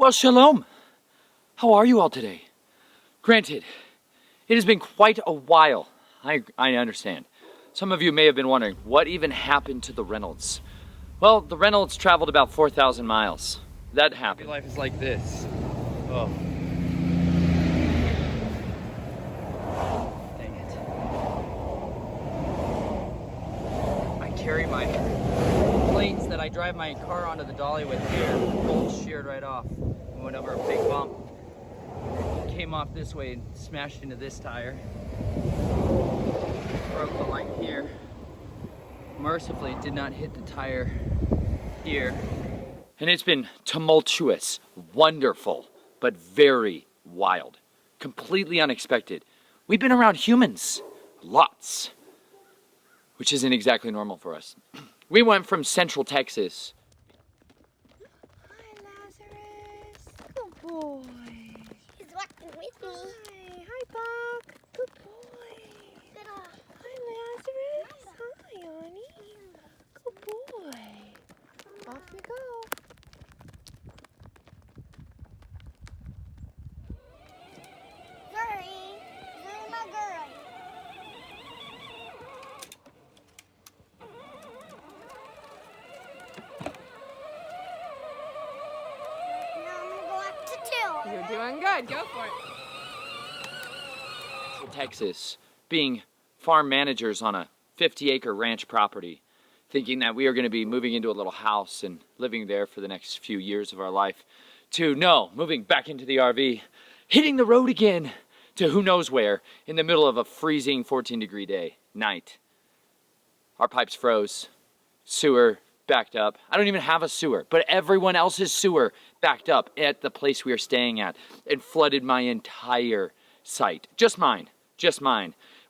Well, shalom. How are you all today? Granted, it has been quite a while. I understand. Some of you may have been wondering, what even happened to the Reynolds? Well, the Reynolds traveled about 4,000 miles. That happened. Life is like this. Oh. Dang it. I carry my plates that I drive my car onto the dolly with here. Both sheared right off. We went over a big bump. Came off this way and smashed into this tire. Broke the light here. Mercifully, it did not hit the tire here. And it's been tumultuous, wonderful, but very wild. Completely unexpected. We've been around humans. Lots. Which isn't exactly normal for us. We went from Central Texas. Hi, Lazarus. Good boy. He's walking with me. Hi, Buck. Good boy. Hi, Lazarus. Hi, honey. Good boy. Off we go. Zuri. Zuri, my girl. You're doing good. Go for it. Texas, being farm managers on a 50-acre ranch property, thinking that we are going to be moving into a little house and living there for the next few years of our life, to no, moving back into the RV, hitting the road again to who knows where in the middle of a freezing 14-degree night. Our pipes froze, sewer backed up. I don't even have a sewer, but everyone else's sewer backed up at the place we are staying at and flooded my entire site. Just mine,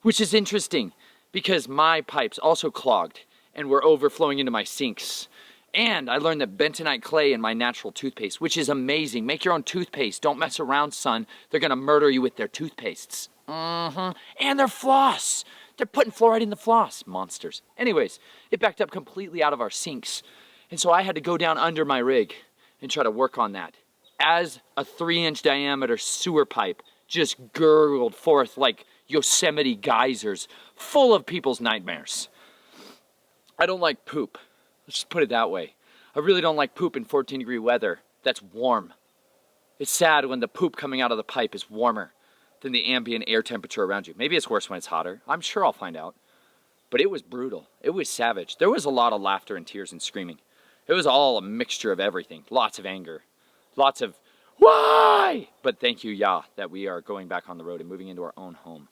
which is interesting because my pipes also clogged and were overflowing into my sinks. And I learned that bentonite clay in my natural toothpaste, which is amazing. Make your own toothpaste. Don't mess around, son. They're gonna murder you with their toothpastes. And their floss. They're putting fluoride in the floss. Monsters. Anyways, it backed up completely out of our sinks. And so I had to go down under my rig and try to work on that. As a 3-inch diameter sewer pipe just gurgled forth like Yosemite geysers, full of people's nightmares. I don't like poop. Let's just put it that way. I really don't like poop in 14-degree weather that's warm. It's sad when the poop coming out of the pipe is warmer than the ambient air temperature around you. Maybe it's worse when it's hotter. I'm sure I'll find out. But it was brutal. It was savage. There was a lot of laughter and tears and screaming. It was all a mixture of everything. Lots of anger. Lots of, why? But thank you, Yah, that we are going back on the road and moving into our own home.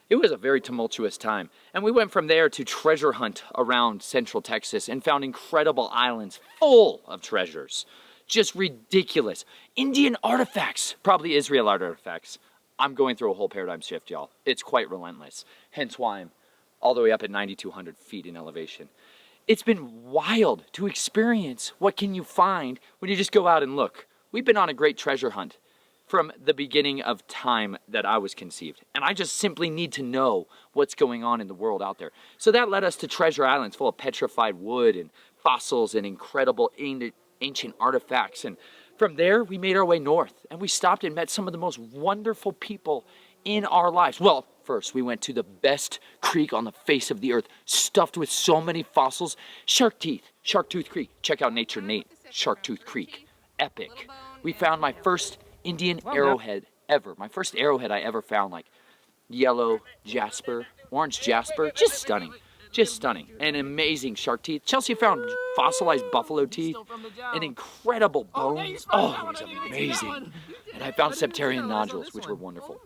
It was a very tumultuous time. And we went from there to treasure hunt around Central Texas and found incredible islands full of treasures. Just ridiculous. Indian artifacts, probably Israel artifacts. I'm going through a whole paradigm shift, y'all. It's quite relentless. Hence why I'm all the way up at 9,200 feet in elevation. It's been wild to experience what can you find when you just go out and look. We've been on a great treasure hunt from the beginning of time that I was conceived. And I just simply need to know what's going on in the world out there. So that led us to treasure islands full of petrified wood and fossils and incredible ancient artifacts. And from there, we made our way north and we stopped and met some of the most wonderful people in our lives. Well, first, we went to the best creek on the face of the earth, stuffed with so many fossils. Sharktooth Creek. Check out Nature Nate, Sharktooth Creek. Epic. We found my first Indian arrowhead ever. My first arrowhead I ever found, like yellow jasper, orange jasper. Just stunning. Just stunning. And amazing shark teeth. Chelsea found fossilized buffalo teeth and incredible bones. Oh, it was amazing. And I found septarian nodules, which were wonderful.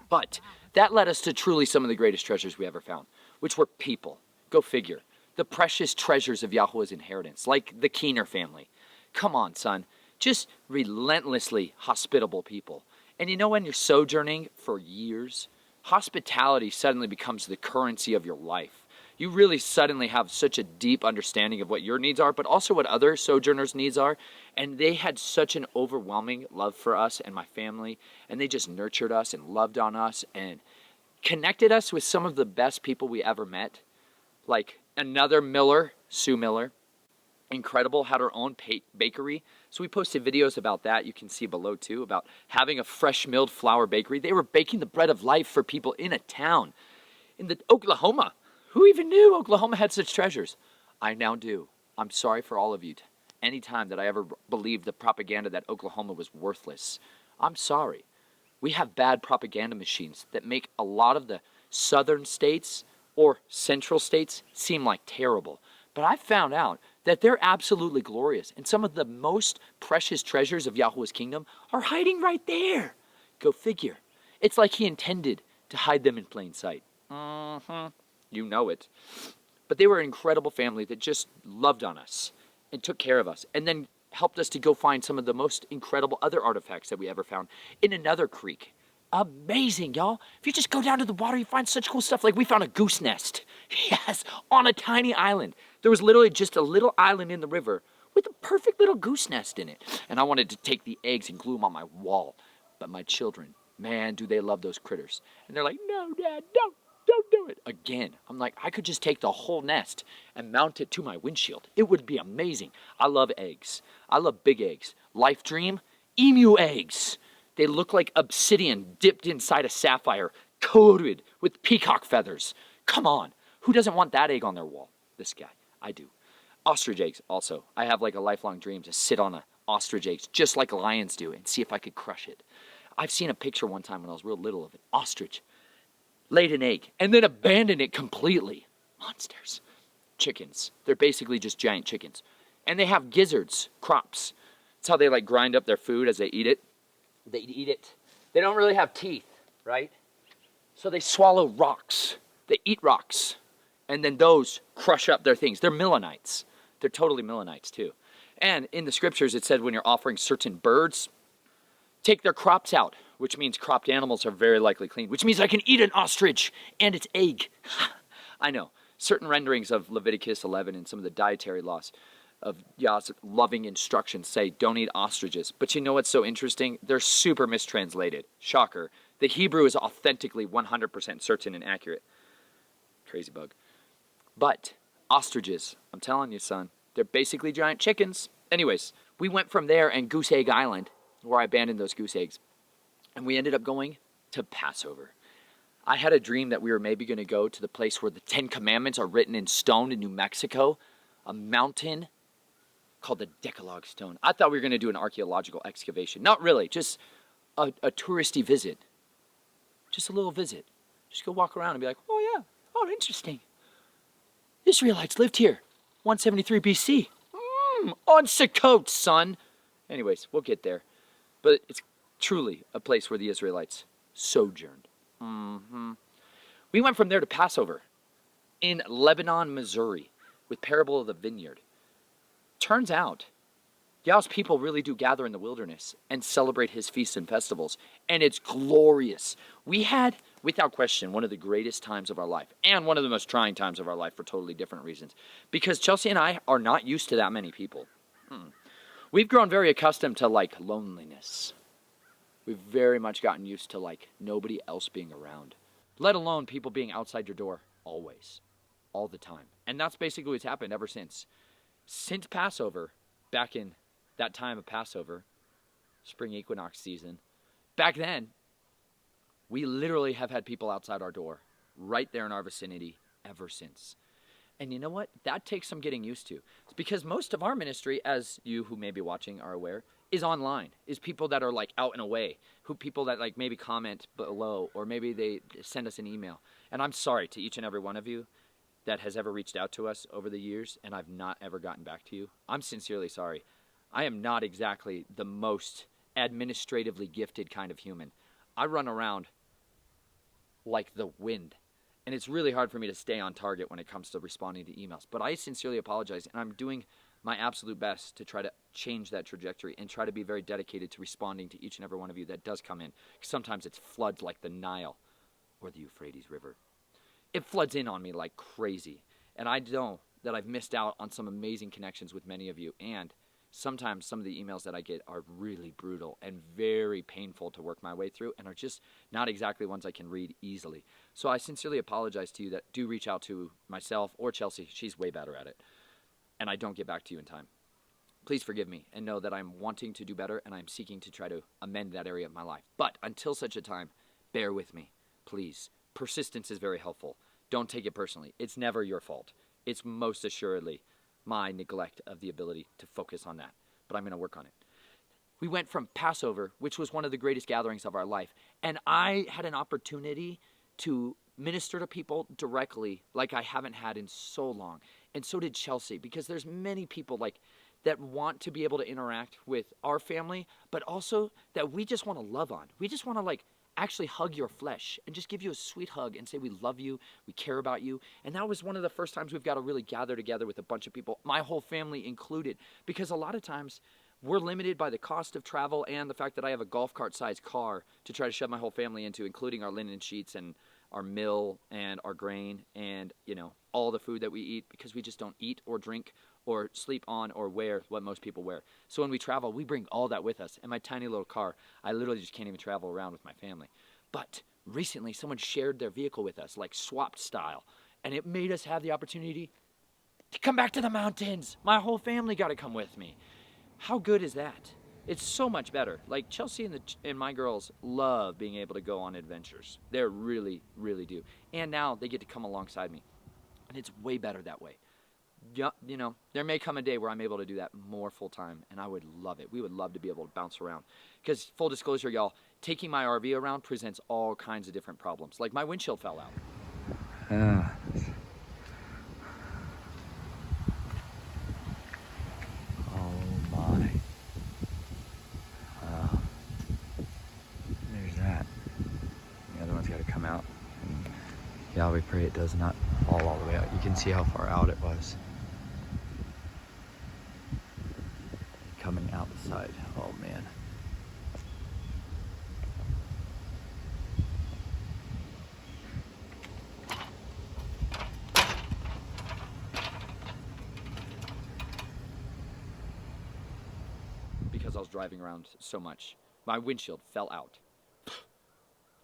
But that led us to truly some of the greatest treasures we ever found, which were people. Go figure. The precious treasures of Yahweh's inheritance, like the Keener family. Come on, son. Just relentlessly hospitable people. And you know, when you're sojourning for years, hospitality suddenly becomes the currency of your life. You really suddenly have such a deep understanding of what your needs are, but also what other sojourners' needs are. And they had such an overwhelming love for us and my family, and they just nurtured us and loved on us and connected us with some of the best people we ever met. Like another Miller, Sue Miller, incredible, had her own bakery So we posted videos about that. You can see below too, about having a fresh milled flour bakery. They were baking the bread of life for people in a town. In the Oklahoma. Who even knew Oklahoma had such treasures? I now do. I'm sorry for all of you. Any time that I ever believed the propaganda that Oklahoma was worthless, I'm sorry. We have bad propaganda machines that make a lot of the southern states or central states seem like terrible. But I found out that they're absolutely glorious, and some of the most precious treasures of Yahweh's kingdom are hiding right there. Go figure. It's like he intended to hide them in plain sight. You know it. But they were an incredible family that just loved on us and took care of us, and then helped us to go find some of the most incredible other artifacts that we ever found in another creek. Amazing, y'all. If you just go down to the water, you find such cool stuff. Like we found a goose nest. Yes, on a tiny island. There was literally just a little island in the river with a perfect little goose nest in it. And I wanted to take the eggs and glue them on my wall. But my children, man, do they love those critters. And they're like, no, Dad, don't do it. Again, I'm like, I could just take the whole nest and mount it to my windshield. It would be amazing. I love eggs. I love big eggs. Life dream, emu eggs. They look like obsidian dipped inside a sapphire, coated with peacock feathers. Come on. Who doesn't want that egg on their wall? This guy. I do. Ostrich eggs also. I have like a lifelong dream to sit on an ostrich eggs just like lions do and see if I could crush it. I've seen a picture one time when I was real little of an ostrich laid an egg and then abandoned it completely. Monsters. Chickens. They're basically just giant chickens. And they have gizzards, crops. That's how they like grind up their food as they eat it. They eat it. They don't really have teeth, right? So they swallow rocks. They eat rocks. And then those crush up their things. They're Melanites. They're totally Melanites too. And in the scriptures it said when you're offering certain birds, take their crops out, which means cropped animals are very likely clean, which means I can eat an ostrich and its egg. I know. Certain renderings of Leviticus 11 and some of the dietary laws of Yah's loving instructions say don't eat ostriches. But you know what's so interesting? They're super mistranslated. Shocker. The Hebrew is authentically 100% certain and accurate. Crazy bug. But ostriches, I'm telling you, son, they're basically giant chickens. Anyways, we went from there and Goose Egg Island, where I abandoned those goose eggs, and we ended up going to Passover. I had a dream that we were maybe going to go to the place where the 10 Commandments are written in stone in New Mexico, a mountain called the Decalogue Stone. I thought we were going to do an archaeological excavation. Not really, just a touristy visit. Just a little visit. Just go walk around and be like, oh yeah, oh interesting. Israelites lived here, 173 BC. On Sukkot, son. Anyways, we'll get there. But it's truly a place where the Israelites sojourned. We went from there to Passover in Lebanon, Missouri, with Parable of the Vineyard. Turns out, Yah's people really do gather in the wilderness and celebrate his feasts and festivals, and it's glorious. We had, without question, one of the greatest times of our life, and one of the most trying times of our life for totally different reasons, because Chelsea and I are not used to that many people. We've grown very accustomed to, like, loneliness. We've very much gotten used to, like, nobody else being around, let alone people being outside your door always, all the time. And that's basically what's happened ever since. Since Passover, back in that time of Passover, spring equinox season, back then, we literally have had people outside our door, right there in our vicinity, ever since. And you know what? That takes some getting used to. It's because most of our ministry, as you who may be watching are aware, is online, is people that are like out and away, people that like maybe comment below, or maybe they send us an email. And I'm sorry to each and every one of you that has ever reached out to us over the years, and I've not ever gotten back to you. I'm sincerely sorry. I am not exactly the most administratively gifted kind of human. I run around like the wind. And it's really hard for me to stay on target when it comes to responding to emails. But I sincerely apologize, and I'm doing my absolute best to try to change that trajectory and try to be very dedicated to responding to each and every one of you that does come in. Sometimes it floods like the Nile or the Euphrates River. It floods in on me like crazy. And I know that I've missed out on some amazing connections with many of you. And sometimes some of the emails that I get are really brutal and very painful to work my way through and are just not exactly ones I can read easily. So I sincerely apologize to you that do reach out to myself or Chelsea. She's way better at it. And I don't get back to you in time. please forgive me and know that I'm wanting to do better and I'm seeking to try to amend that area of my life. But until such a time, bear with me, please. Persistence is very helpful. Don't take it personally. It's never your fault. It's most assuredly my neglect of the ability to focus on that. But I'm going to work on it. We went from Passover, which was one of the greatest gatherings of our life, and I had an opportunity to minister to people directly like I haven't had in so long. And so did Chelsea, because there's many people like that want to be able to interact with our family, but also that we just want to love on. We just want to like actually hug your flesh and just give you a sweet hug and say we love you, we care about you. And that was one of the first times we've got to really gather together with a bunch of people, my whole family included, because a lot of times we're limited by the cost of travel and the fact that I have a golf cart sized car to try to shove my whole family into, including our linen sheets and our mill and our grain and, you know, all the food that we eat, because we just don't eat or drink or sleep on or wear what most people wear. So when we travel, we bring all that with us. In my tiny little car, I literally just can't even travel around with my family. But recently, someone shared their vehicle with us, like swapped style, and it made us have the opportunity to come back to the mountains. My whole family got to come with me. How good is that? It's so much better. Like Chelsea and my girls love being able to go on adventures. They really, really do. And now they get to come alongside me. And it's way better that way. Yeah, you know, there may come a day where I'm able to do that more full time, and I would love it. We would love to be able to bounce around. Because full disclosure, y'all, taking my RV around presents all kinds of different problems. Like my windshield fell out. Oh my. There's that. The other one's got to come out. And yeah, we pray it does not fall all the way out. You can see how far out it was. Coming out the side. Oh man. Because I was driving around so much, my windshield fell out.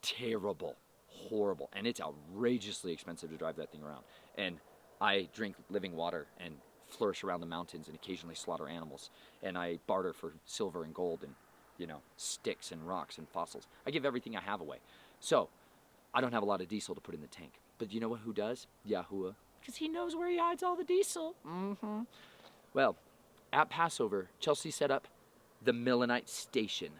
Terrible, horrible, and it's outrageously expensive to drive that thing around. And I drink living water and flourish around the mountains and occasionally slaughter animals, and I barter for silver and gold and, you know, sticks and rocks and fossils. I give everything I have away. So I don't have a lot of diesel to put in the tank. But you know what? Who does? Yahuwah. Because he knows where he hides all the diesel. Well, at Passover, Chelsea set up the Millenite station.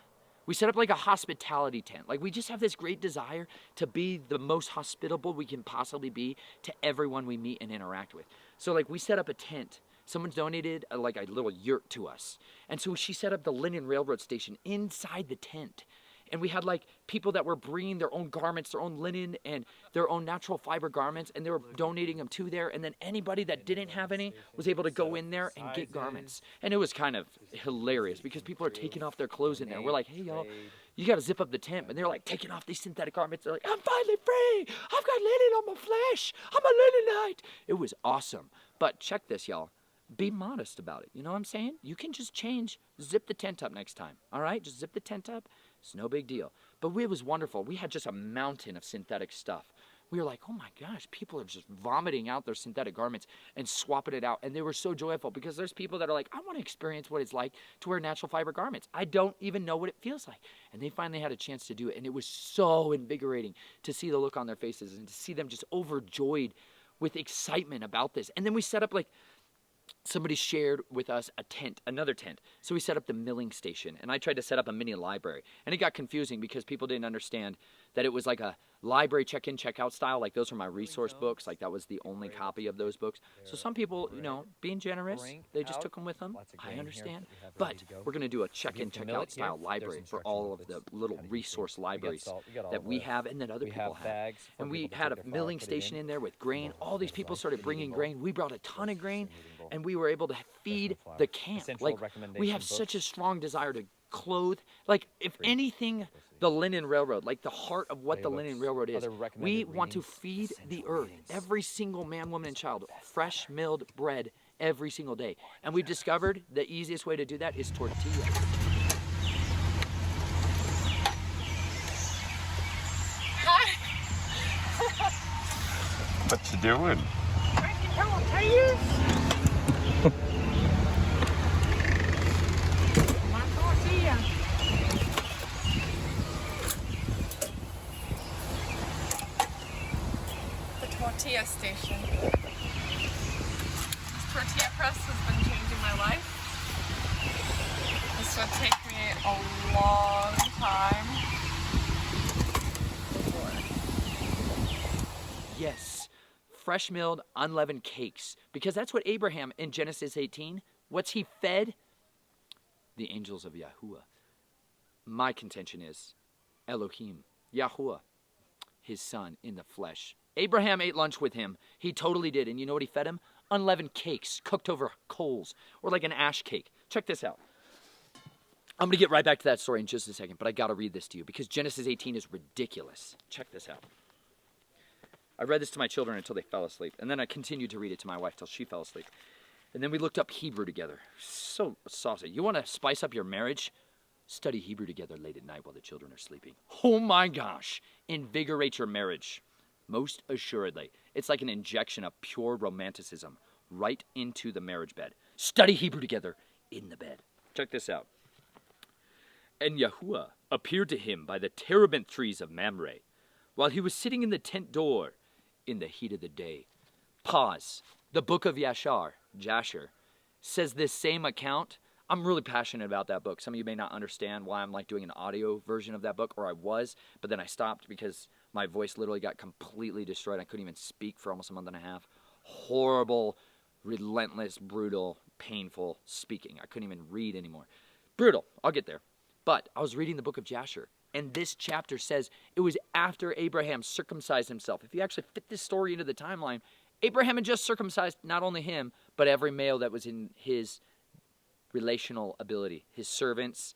We set up like a hospitality tent. Like we just have this great desire to be the most hospitable we can possibly be to everyone we meet and interact with. So like we set up a tent. Someone donated like a little yurt to us. And so she set up the linen railroad station inside the tent. And we had like people that were bringing their own garments, their own linen and their own natural fiber garments, and they were donating them to there. And then anybody that didn't have any was able to go in there and get garments. And it was kind of hilarious because people are taking off their clothes in there. We're like, hey, y'all, you got to zip up the tent. And they're like taking off these synthetic garments. They're like, I'm finally free. I've got linen on my flesh. I'm a linenite. It was awesome. But check this, y'all. Be modest about it. You know what I'm saying? You can just change, zip the tent up next time. All right? Just zip the tent up. It's no big deal. But it was wonderful. We had just a mountain of synthetic stuff. We were like, oh my gosh, people are just vomiting out their synthetic garments and swapping it out. And they were so joyful because there's people that are like, I want to experience what it's like to wear natural fiber garments. I don't even know what it feels like. And they finally had a chance to do it. And it was so invigorating to see the look on their faces and to see them just overjoyed with excitement about this. And then we set up like, somebody shared with us a tent, another tent. So we set up the milling station, and I tried to set up a mini library. And it got confusing because people didn't understand that it was like a library check-in, check-out style. Like those are my resource books. Like that was the only copy of those books. So some people, you know, being generous, they just took them with them. I understand. But we're going to do a check-in, check-out style library for all of the little resource libraries that we have and that other people have. And we had a milling station in there with grain. All these people started bringing grain. We brought a ton of grain, and we were able to feed the camp. Like we have such a strong desire to clothe. Like if anything, the linen railroad, like the heart of what the linen railroad is, we want to feed the earth, every single man, woman, and child, fresh milled bread every single day. And we've discovered the easiest way to do that is tortillas. What you doing? tortilla station. This tortilla press has been changing my life. This would take me a long time. Yes, fresh milled, unleavened cakes. Because that's what Abraham in Genesis 18, what's he fed? The angels of Yahuwah. My contention is Elohim, Yahuwah, his son in the flesh. Abraham ate lunch with him. He totally did. And you know what he fed him? Unleavened cakes cooked over coals, or like an ash cake. Check this out. I'm going to get right back to that story in just a second, but I got to read this to you because Genesis 18 is ridiculous. Check this out. I read this to my children until they fell asleep, and then I continued to read it to my wife till she fell asleep. And then we looked up Hebrew together. So saucy. You want to spice up your marriage? Study Hebrew together late at night while the children are sleeping. Oh my gosh. Invigorate your marriage. Most assuredly. It's like an injection of pure romanticism right into the marriage bed. Study Hebrew together in the bed. Check this out. And Yahuwah appeared to him by the terebinth trees of Mamre, while he was sitting in the tent door in the heat of the day. Pause. The book of Jasher says this same account. I'm really passionate about that book. Some of you may not understand why I'm like doing an audio version of that book, or I was, but then I stopped because my voice literally got completely destroyed. I couldn't even speak for almost a month and a half. Horrible, relentless, brutal, painful speaking. I couldn't even read anymore. Brutal. I'll get there. But I was reading the book of Jasher, and this chapter says it was after Abraham circumcised himself. If you actually fit this story into the timeline, Abraham had just circumcised not only him, but every male that was in his relational ability. His servants,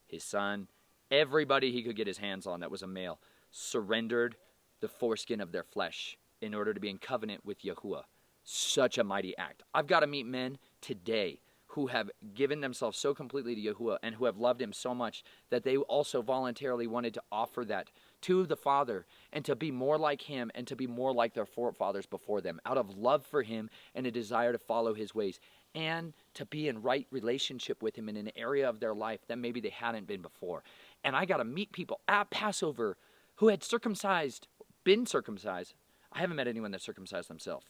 his son, everybody he could get his hands on that was a male, surrendered the foreskin of their flesh in order to be in covenant with Yahuwah. Such a mighty act. I've got to meet men today who have given themselves so completely to Yahuwah and who have loved him so much that they also voluntarily wanted to offer that to the Father and to be more like him and to be more like their forefathers before them out of love for him and a desire to follow his ways and to be in right relationship with him in an area of their life that maybe they hadn't been before. And I got to meet people at Passover who had been circumcised. I haven't met anyone that circumcised themselves.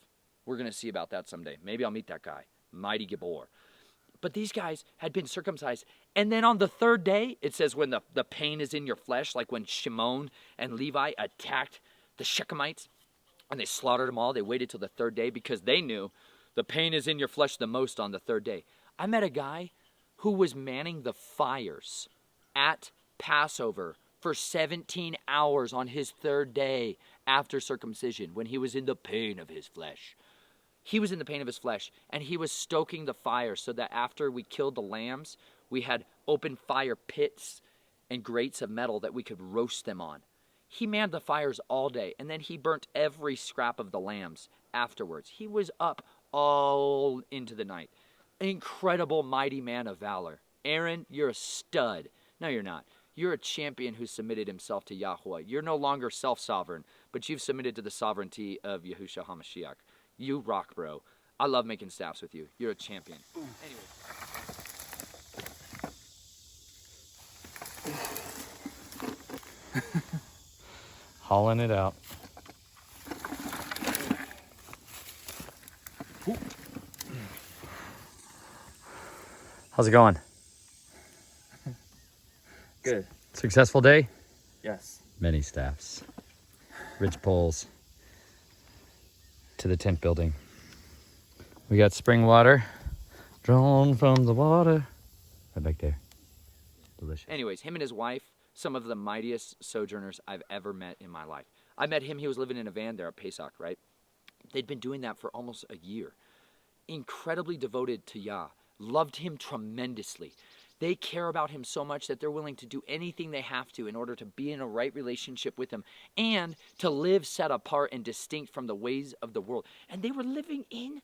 We're going to see about that someday. Maybe I'll meet that guy. Mighty Gibor. But these guys had been circumcised. And then on the third day, it says when the pain is in your flesh, like when Shimon and Levi attacked the Shechemites and they slaughtered them all. They waited till the third day because they knew the pain is in your flesh the most on the third day. I met a guy who was manning the fires at Passover for 17 hours on his third day after circumcision when he was in the pain of his flesh. He was in the pain of his flesh, and he was stoking the fire so that after we killed the lambs, we had open fire pits and grates of metal that we could roast them on. He manned the fires all day, and then he burnt every scrap of the lambs afterwards. He was up all into the night. Incredible, mighty man of valor. Aaron, you're a stud. No, you're not. You're a champion who submitted himself to Yahweh. You're no longer self-sovereign, but you've submitted to the sovereignty of Yahushua HaMashiach. You rock, bro. I love making staffs with you. You're a champion. Anyway. Hauling it out. How's it going? Good. Successful day? Yes. Many staffs. Ridge poles. To the tent building. We got spring water drawn from the water. Right back there. Delicious. Anyways, him and his wife, some of the mightiest sojourners I've ever met in my life. I met him, he was living in a van there at Pesach, right? They'd been doing that for almost a year. Incredibly devoted to Yah. Loved him tremendously. They care about him so much that they're willing to do anything they have to in order to be in a right relationship with him and to live set apart and distinct from the ways of the world. And they were living in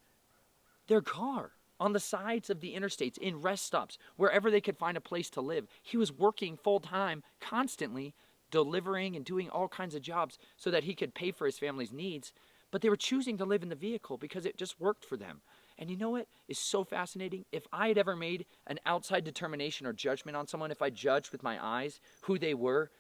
their car, on the sides of the interstates, in rest stops, wherever they could find a place to live. He was working full-time, constantly, delivering and doing all kinds of jobs so that he could pay for his family's needs. But they were choosing to live in the vehicle because it just worked for them. And you know what is so fascinating? If I had ever made an outside determination or judgment on someone, if I judged with my eyes who they were,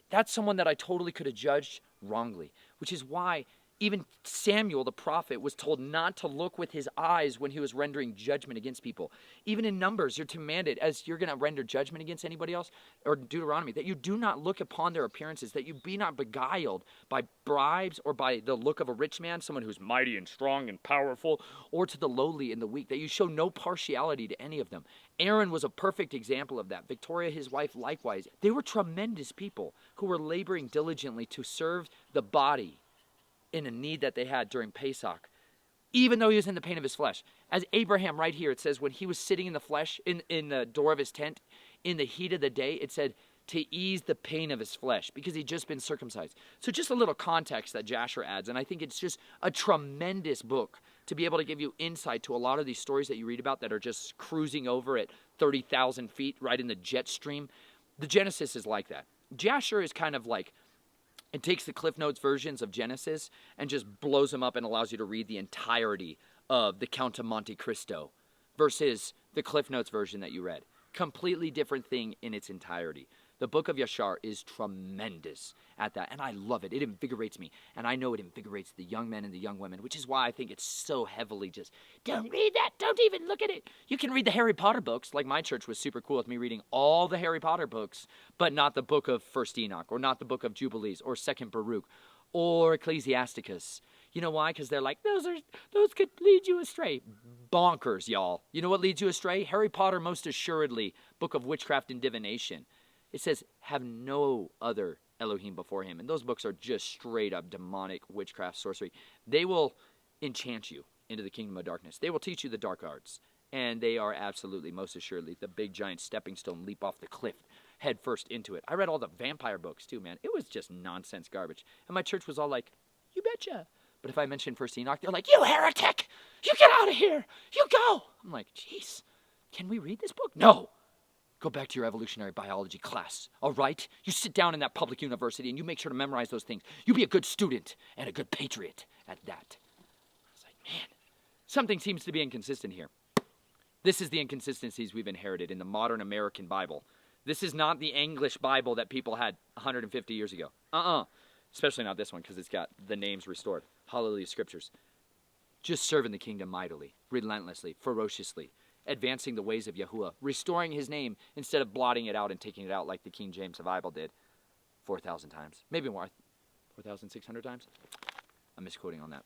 that's someone that I totally could have judged wrongly. Which is why Even Samuel, the prophet, was told not to look with his eyes when he was rendering judgment against people. Even in Numbers, you're commanded, as you're going to render judgment against anybody else, or Deuteronomy, that you do not look upon their appearances, that you be not beguiled by bribes or by the look of a rich man, someone who's mighty and strong and powerful, or to the lowly and the weak, that you show no partiality to any of them. Aaron was a perfect example of that. Victoria, his wife, likewise. They were tremendous people who were laboring diligently to serve the body in a need that they had during Pesach, even though he was in the pain of his flesh. As Abraham right here, it says when he was sitting in the flesh, in the door of his tent, in the heat of the day, it said to ease the pain of his flesh because he'd just been circumcised. So just a little context that Jasher adds, and I think it's just a tremendous book to be able to give you insight to a lot of these stories that you read about that are just cruising over at 30,000 feet right in the jet stream. The Genesis is like that. Jasher is kind of like, it takes the Cliff Notes versions of Genesis and just blows them up and allows you to read the entirety of the Count of Monte Cristo versus the Cliff Notes version that you read. Completely different thing in its entirety. The book of Yashar is tremendous at that, and I love it. It invigorates me, and I know it invigorates the young men and the young women, which is why I think it's so heavily just, don't read that, don't even look at it. You can read the Harry Potter books, like my church was super cool with me reading all the Harry Potter books, but not the book of First Enoch, or not the book of Jubilees, or Second Baruch, or Ecclesiasticus. You know why? Because they're like, those could lead you astray. Bonkers, y'all. You know what leads you astray? Harry Potter, most assuredly, book of witchcraft and divination. It says, have no other Elohim before him. And those books are just straight up demonic witchcraft, sorcery. They will enchant you into the kingdom of darkness. They will teach you the dark arts. And they are absolutely, most assuredly, the big giant stepping stone leap off the cliff head first into it. I read all the vampire books too, man. It was just nonsense garbage. And my church was all like, you betcha. But if I mention First Enoch, they're like, you heretic! You get out of here! You go! I'm like, jeez, can we read this book? No! Go back to your evolutionary biology class, all right? You sit down in that public university and you make sure to memorize those things. You be a good student and a good patriot at that. I was like, man, something seems to be inconsistent here. This is the inconsistencies we've inherited in the modern American Bible. This is not the English Bible that people had 150 years ago. Especially not this one because it's got the names restored. Hallelujah Scriptures. Just serving the kingdom mightily, relentlessly, ferociously, advancing the ways of Yahuwah, restoring his name instead of blotting it out and taking it out like the King James Bible did 4,000 times. Maybe more. 4,600 times? I'm misquoting on that.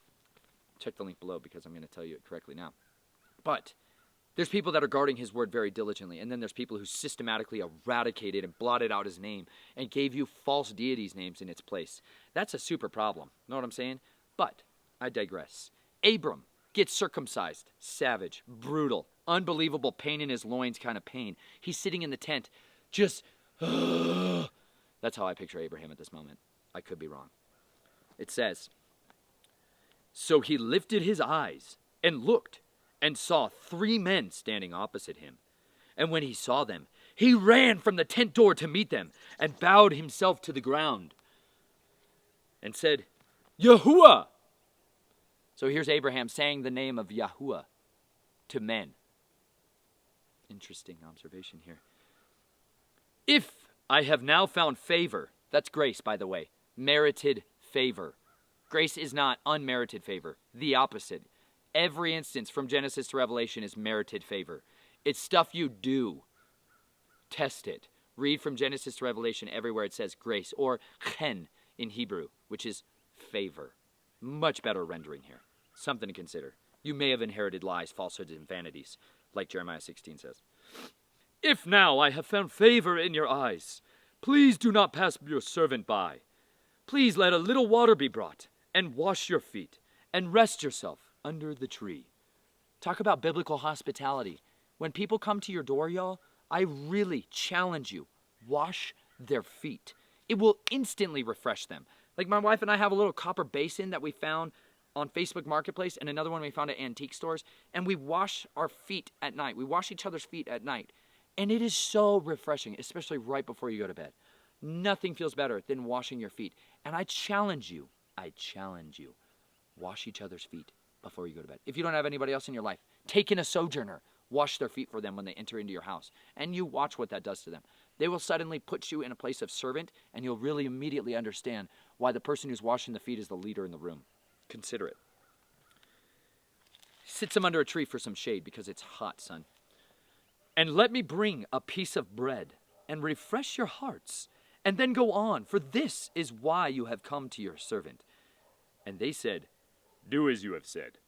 Check the link below because I'm going to tell you it correctly now. But there's people that are guarding his word very diligently, and then there's people who systematically eradicated and blotted out his name and gave you false deities' names in its place. That's a super problem. Know what I'm saying? But I digress. Abram gets circumcised. Savage. Brutal. Unbelievable pain in his loins kind of pain. He's sitting in the tent. Just, that's how I picture Abraham at this moment. I could be wrong. It says, so he lifted his eyes and looked and saw 3 men standing opposite him. And when he saw them, he ran from the tent door to meet them and bowed himself to the ground and said, Yahuwah. So here's Abraham saying the name of Yahuwah to men. Interesting observation here. If I have now found favor, that's grace, by the way, merited favor. Grace is not unmerited favor, the opposite. Every instance from Genesis to Revelation is merited favor. It's stuff you do. Test it. Read from Genesis to Revelation everywhere it says grace, or chen in Hebrew, which is favor. Much better rendering here. Something to consider. You may have inherited lies, falsehoods, and vanities, like Jeremiah 16 says. If now I have found favor in your eyes, please do not pass your servant by. Please let a little water be brought, and wash your feet, and rest yourself under the tree. Talk about biblical hospitality. When people come to your door, y'all, I really challenge you. Wash their feet. It will instantly refresh them. Like my wife and I have a little copper basin that we found on Facebook Marketplace and another one we found at antique stores. And we wash our feet at night. We wash each other's feet at night. And it is so refreshing, especially right before you go to bed. Nothing feels better than washing your feet. And I challenge you, wash each other's feet before you go to bed. If you don't have anybody else in your life, take in a sojourner. Wash their feet for them when they enter into your house. And you watch what that does to them. They will suddenly put you in a place of servant, and you'll really immediately understand why the person who's washing the feet is the leader in the room. Consider it. Sits him under a tree for some shade because it's hot, son. And let me bring a piece of bread and refresh your hearts, and then go on, for this is why you have come to your servant. And they said, do as you have said.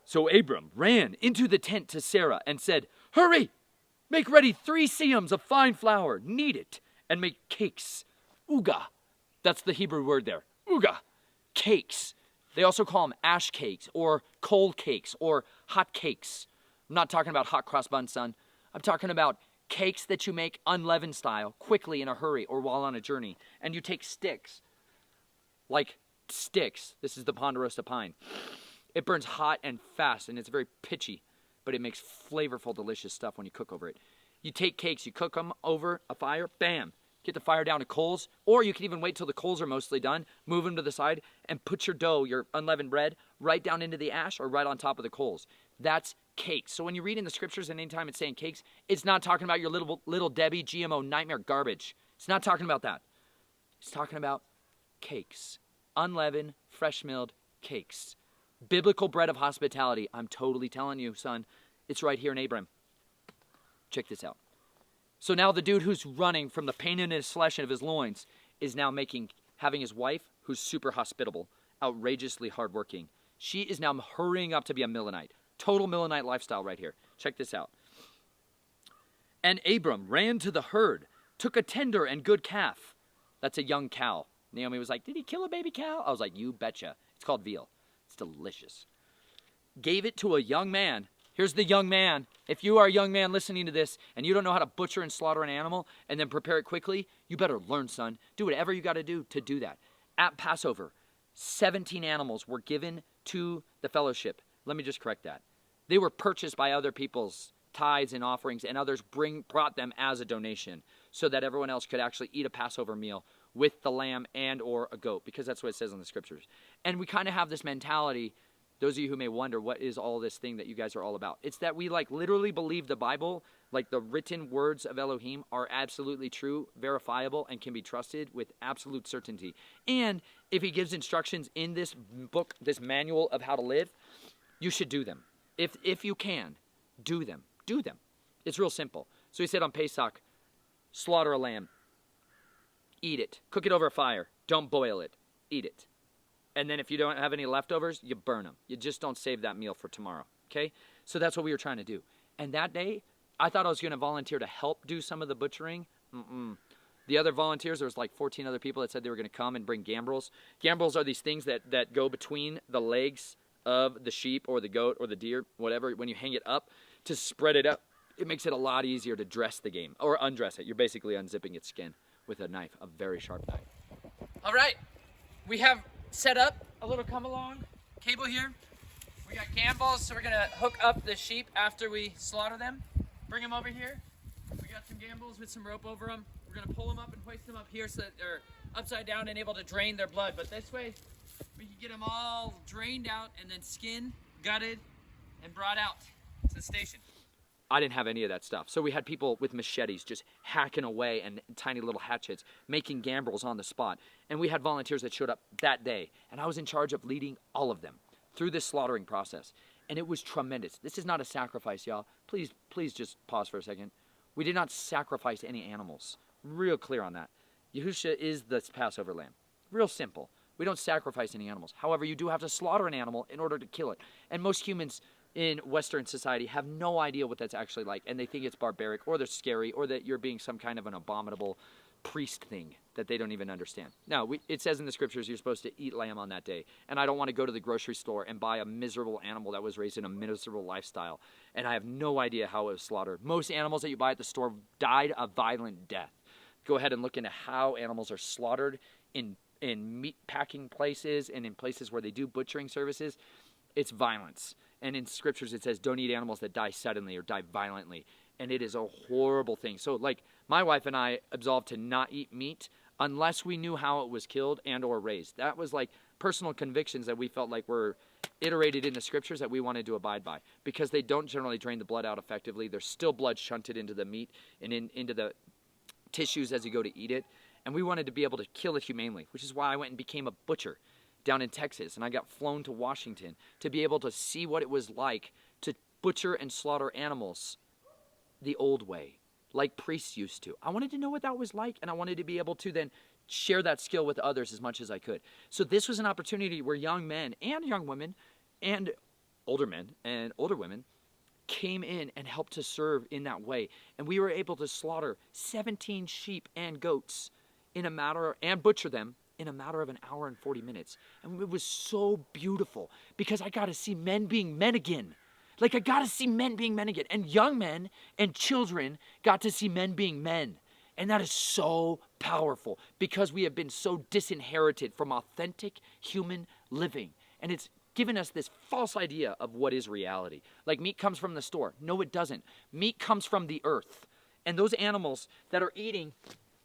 So Abram ran into the tent to Sarah and said, hurry, make ready 3 seahs of fine flour, knead it, and make cakes. Uga. That's the Hebrew word there. Uga. Cakes. They also call them ash cakes or cold cakes or hot cakes. I'm not talking about hot cross buns, son. I'm talking about cakes that you make unleavened style, quickly in a hurry or while on a journey. And you take sticks, like sticks. This is the ponderosa pine. It burns hot and fast, and it's very pitchy, but it makes flavorful, delicious stuff when you cook over it. You take cakes, you cook them over a fire, bam. Get the fire down to coals, or you can even wait till the coals are mostly done, move them to the side, and put your dough, your unleavened bread, right down into the ash or right on top of the coals. That's cakes. So when you read in the scriptures and anytime it's saying cakes, it's not talking about your little Debbie GMO nightmare garbage. It's not talking about that. It's talking about cakes. Unleavened, fresh milled cakes. Biblical bread of hospitality. I'm totally telling you, son. It's right here in Abram. Check this out. So now the dude who's running from the pain in his flesh and of his loins is now having his wife, who's super hospitable, outrageously hardworking. She is now hurrying up to be a Milanite. Total Milanite lifestyle right here. Check this out. And Abram ran to the herd, took a tender and good calf. That's a young cow. Naomi was like, did he kill a baby cow? I was like, you betcha. It's called veal. It's delicious. Gave it to a young man. Here's the young man. If you are a young man listening to this and you don't know how to butcher and slaughter an animal and then prepare it quickly, you better learn, son. Do whatever you got to do that. At Passover, 17 animals were given to the fellowship. Let me just correct that. They were purchased by other people's tithes and offerings, and others brought them as a donation so that everyone else could actually eat a Passover meal with the lamb and or a goat, because that's what it says in the scriptures. And we kind of have this mentality. Those of you who may wonder, what is all this thing that you guys are all about? It's that we literally believe the Bible, like the written words of Elohim, are absolutely true, verifiable, and can be trusted with absolute certainty. And if he gives instructions in this book, this manual of how to live, you should do them. If you can, do them. Do them. It's real simple. So he said on Pesach, slaughter a lamb. Eat it. Cook it over a fire. Don't boil it. Eat it. And then if you don't have any leftovers, you burn them. You just don't save that meal for tomorrow, okay? So that's what we were trying to do. And that day, I thought I was going to volunteer to help do some of the butchering. The other volunteers, there was like 14 other people that said they were going to come and bring gambrels. Gambrels are these things that go between the legs of the sheep or the goat or the deer, whatever. When you hang it up to spread it up, it makes it a lot easier to dress the game or undress it. You're basically unzipping its skin with a knife, a very sharp knife. All right, we have set up a little come along cable here. We got gambrels, so we're gonna hook up the sheep after we slaughter them. Bring them over here. We got some gambrels with some rope over them. We're gonna pull them up and hoist them up here so that they're upside down and able to drain their blood. But this way, we can get them all drained out and then skinned, gutted, and brought out to the station. I didn't have any of that stuff. So we had people with machetes just hacking away and tiny little hatchets, making gambrels on the spot. And we had volunteers that showed up that day. And I was in charge of leading all of them through this slaughtering process. And it was tremendous. This is not a sacrifice, y'all. Please just pause for a second. We did not sacrifice any animals. Real clear on that. Yahusha is the Passover lamb. Real simple. We don't sacrifice any animals. However, you do have to slaughter an animal in order to kill it. And most humans in Western society have no idea what that's actually like, and they think it's barbaric, or they're scary, or that you're being some kind of an abominable priest thing that they don't even understand. No, it says in the scriptures you're supposed to eat lamb on that day, and I don't want to go to the grocery store and buy a miserable animal that was raised in a miserable lifestyle, and I have no idea how it was slaughtered. Most animals that you buy at the store died a violent death. Go ahead and look into how animals are slaughtered in meat packing places and in places where they do butchering services. It's violence. And in scriptures it says don't eat animals that die suddenly or die violently. And it is a horrible thing. So like my wife and I absolved to not eat meat unless we knew how it was killed and or raised. That was like personal convictions that we felt like were iterated in the scriptures that we wanted to abide by. Because they don't generally drain the blood out effectively. There's still blood shunted into the meat and into the tissues as you go to eat it. And we wanted to be able to kill it humanely, which is why I went and became a butcher. down in Texas, and I got flown to Washington to be able to see what it was like to butcher and slaughter animals the old way, like priests used to. I wanted to know what that was like, and I wanted to be able to then share that skill with others as much as I could. So this was an opportunity where young men and young women and older men and older women came in and helped to serve in that way. And we were able to slaughter 17 sheep and goats and butcher them in a matter of an hour and 40 minutes. And it was so beautiful because I got to see men being men again. Like I got to see men being men again. And young men and children got to see men being men. And that is so powerful because we have been so disinherited from authentic human living. And it's given us this false idea of what is reality. Like meat comes from the store. No, it doesn't. Meat comes from the earth. And those animals that are eating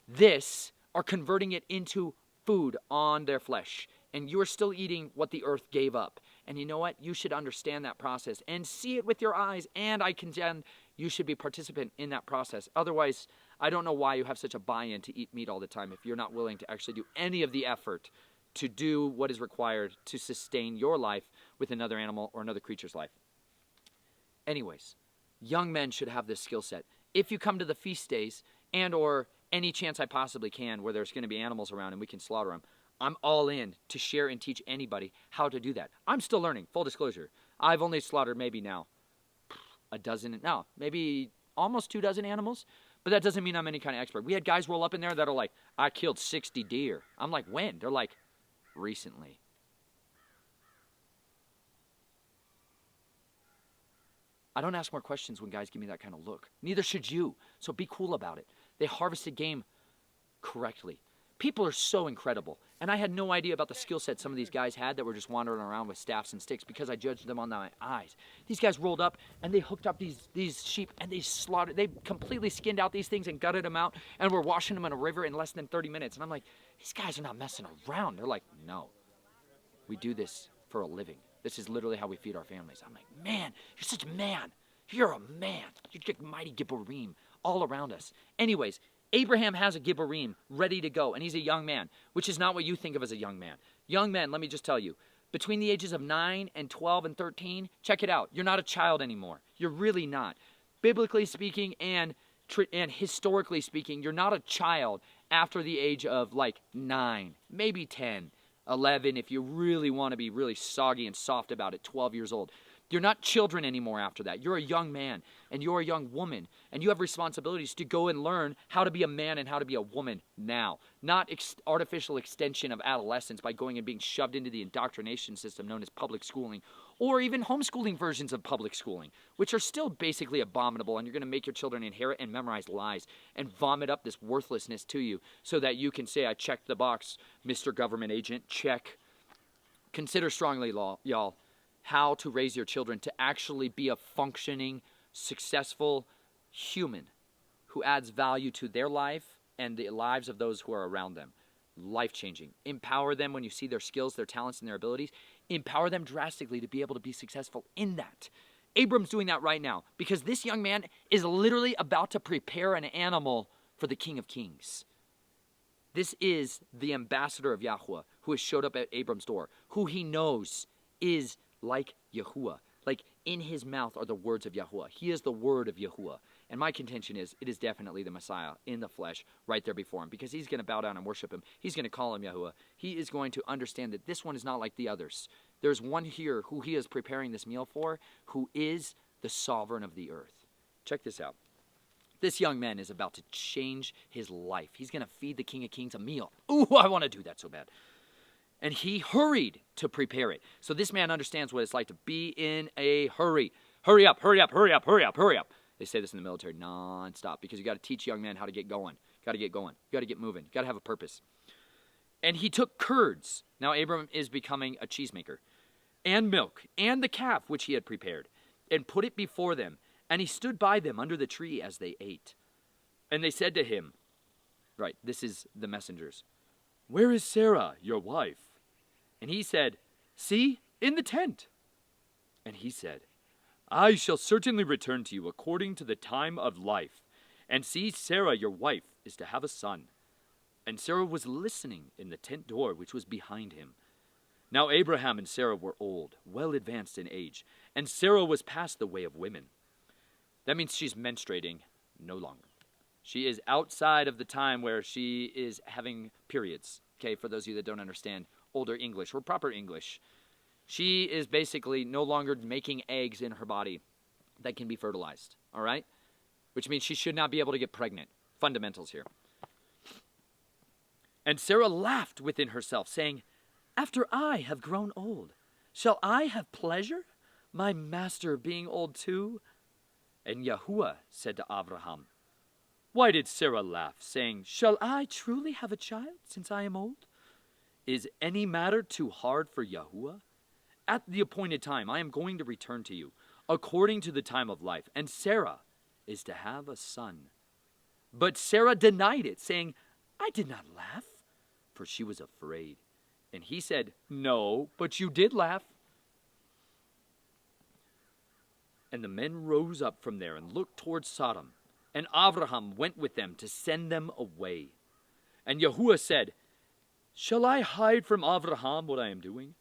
this are converting it into food on their flesh. And you are still eating what the earth gave up. And you know what? You should understand that process and see it with your eyes. And I contend you should be a participant in that process. Otherwise, I don't know why you have such a buy-in to eat meat all the time if you're not willing to actually do any of the effort to do what is required to sustain your life with another animal or another creature's life. Anyways, young men should have this skill set. If you come to the feast days and or any chance I possibly can where there's going to be animals around and we can slaughter them, I'm all in to share and teach anybody how to do that. I'm still learning, full disclosure. I've only slaughtered maybe now maybe almost 24 animals, but that doesn't mean I'm any kind of expert. We had guys roll up in there that are like, I killed 60 deer. I'm like, when? They're like, recently. I don't ask more questions when guys give me that kind of look. Neither should you. So be cool about it. They harvested game correctly. People are so incredible. And I had no idea about the skill set some of these guys had that were just wandering around with staffs and sticks because I judged them on my eyes. These guys rolled up and they hooked up these sheep and they completely skinned out these things and gutted them out and were washing them in a river in less than 30 minutes. And I'm like, these guys are not messing around. They're like, no, we do this for a living. This is literally how we feed our families. I'm like, man, you're such a man. You're a man. You're a mighty Gibborim all around us. Anyways, Abraham has a Gibborim ready to go, and he's a young man, which is not what you think of as a young man. Young men, let me just tell you, between the ages of 9 and 12 and 13, check it out. You're not a child anymore. You're really not. Biblically speaking and historically speaking, you're not a child after the age of like 9, maybe 10, 11, if you really want to be really soggy and soft about it, 12 years old. You're not children anymore after that. You're a young man and you're a young woman and you have responsibilities to go and learn how to be a man and how to be a woman now. Not artificial extension of adolescence by going and being shoved into the indoctrination system known as public schooling or even homeschooling versions of public schooling, which are still basically abominable, and you're going to make your children inherit and memorize lies and vomit up this worthlessness to you so that you can say, I checked the box, Mr. Government Agent, check. Consider strongly, y'all, how to raise your children to actually be a functioning, successful human who adds value to their life and the lives of those who are around them. Life-changing. Empower them when you see their skills, their talents, and their abilities. Empower them drastically to be able to be successful in that. Abram's doing that right now because this young man is literally about to prepare an animal for the King of Kings. This is the ambassador of Yahuwah who has showed up at Abram's door, who he knows is like Yahuwah. Like in his mouth are the words of Yahuwah. He is the word of Yahuwah. And my contention is it is definitely the Messiah in the flesh right there before him because he's going to bow down and worship him. He's going to call him Yahuwah. He is going to understand that this one is not like the others. There's one here who he is preparing this meal for who is the sovereign of the earth. Check this out. This young man is about to change his life. He's going to feed the King of Kings a meal. Ooh, I want to do that so bad. And he hurried to prepare it. So this man understands what it's like to be in a hurry. Hurry up, hurry up, hurry up, hurry up, hurry up. They say this in the military nonstop because you got to teach young men how to get going. Got to get going. You got to get moving. You got to have a purpose. And he took curds. Now Abram is becoming a cheesemaker. And milk and the calf which he had prepared and put it before them. And he stood by them under the tree as they ate. And they said to him, right, this is the messengers, where is Sarah, your wife? And he said, see, in the tent. And he said, I shall certainly return to you according to the time of life. And see, Sarah, your wife, is to have a son. And Sarah was listening in the tent door which was behind him. Now Abraham and Sarah were old, well advanced in age, and Sarah was past the way of women. That means she's menstruating no longer. She is outside of the time where she is having periods. Okay, for those of you that don't understand older English or proper English. She is basically no longer making eggs in her body that can be fertilized, all right? Which means she should not be able to get pregnant. Fundamentals here. And Sarah laughed within herself, saying, after I have grown old, shall I have pleasure, my master being old too? And Yahuwah said to Abraham, why did Sarah laugh, saying, shall I truly have a child, since I am old? Is any matter too hard for Yahuwah? At the appointed time I am going to return to you, according to the time of life, and Sarah is to have a son. But Sarah denied it, saying, I did not laugh, for she was afraid. And he said, no, but you did laugh. And the men rose up from there and looked towards Sodom, and Abraham went with them to send them away. And Yahuwah said, shall I hide from Abraham what I am doing?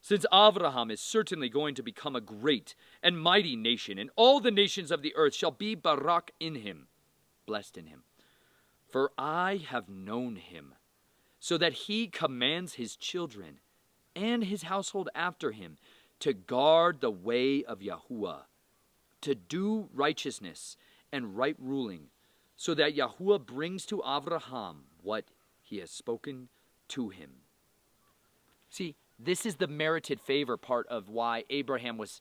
Since Abraham is certainly going to become a great and mighty nation, and all the nations of the earth shall be barak in him, blessed in him. For I have known him, so that he commands his children and his household after him to guard the way of Yahuwah, to do righteousness and right ruling, so that Yahuwah brings to Abraham what he has spoken to him. See, this is the merited favor part of why Abraham was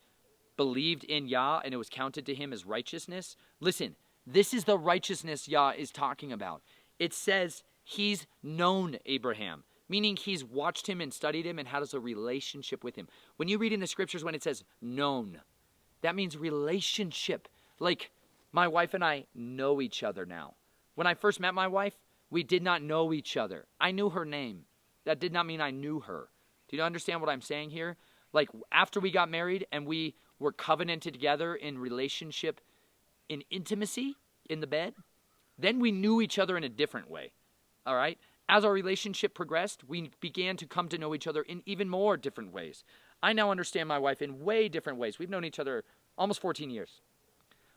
believed in Yah and it was counted to him as righteousness. Listen, this is the righteousness Yah is talking about. It says he's known Abraham, meaning he's watched him and studied him and has a relationship with him. When you read in the scriptures when it says known, that means relationship. Like my wife and I know each other now. When I first met my wife, we did not know each other. I knew her name. That did not mean I knew her. Do you understand what I'm saying here? Like after we got married and we were covenanted together in relationship, in intimacy, in the bed, then we knew each other in a different way. All right? As our relationship progressed, we began to come to know each other in even more different ways. I now understand my wife in way different ways. We've known each other almost 14 years.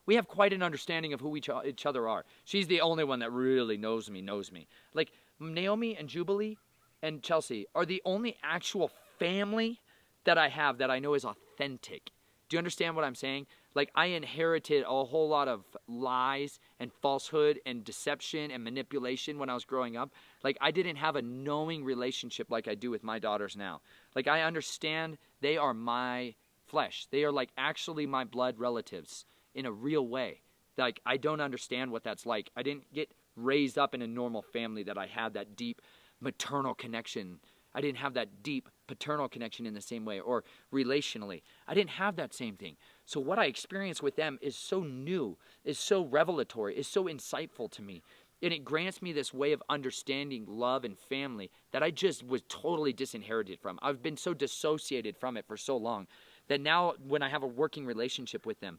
We have quite an understanding of who each other are. She's the only one that really knows me. Like Naomi and Jubilee and Chelsea are the only actual family that I have that I know is authentic. Do you understand what I'm saying? Like I inherited a whole lot of lies and falsehood and deception and manipulation when I was growing up. Like I didn't have a knowing relationship like I do with my daughters now. Like I understand they are my flesh. They are like actually my blood relatives in a real way. Like I don't understand what that's like. I didn't get raised up in a normal family that I had that deep maternal connection. I didn't have that deep paternal connection in the same way, or relationally. I didn't have that same thing. So what I experienced with them is so new, is so revelatory, is so insightful to me. And it grants me this way of understanding love and family that I just was totally disinherited from. I've been so dissociated from it for so long that now when I have a working relationship with them,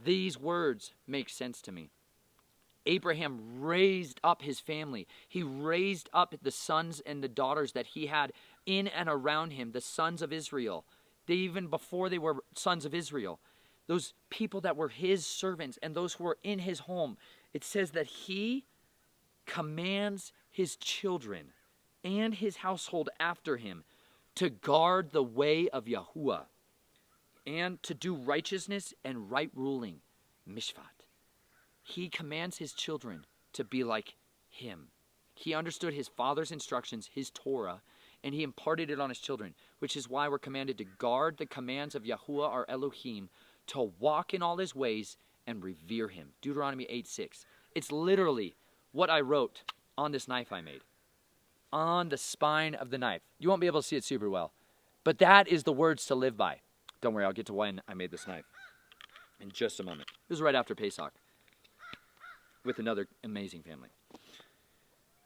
these words make sense to me. Abraham raised up his family. He raised up the sons and the daughters that he had in and around him, the sons of Israel. Even before they were sons of Israel, those people that were his servants and those who were in his home, it says that he commands his children and his household after him to guard the way of Yahuwah and to do righteousness and right ruling, mishpat. He commands his children to be like him. He understood his father's instructions, his Torah, and he imparted it on his children, which is why we're commanded to guard the commands of Yahuwah our Elohim, to walk in all his ways and revere him. Deuteronomy 8:6. It's literally what I wrote on this knife I made, on the spine of the knife. You won't be able to see it super well, but that is the words to live by. Don't worry, I'll get to when I made this knife in just a moment. This was right after Pesach, with another amazing family.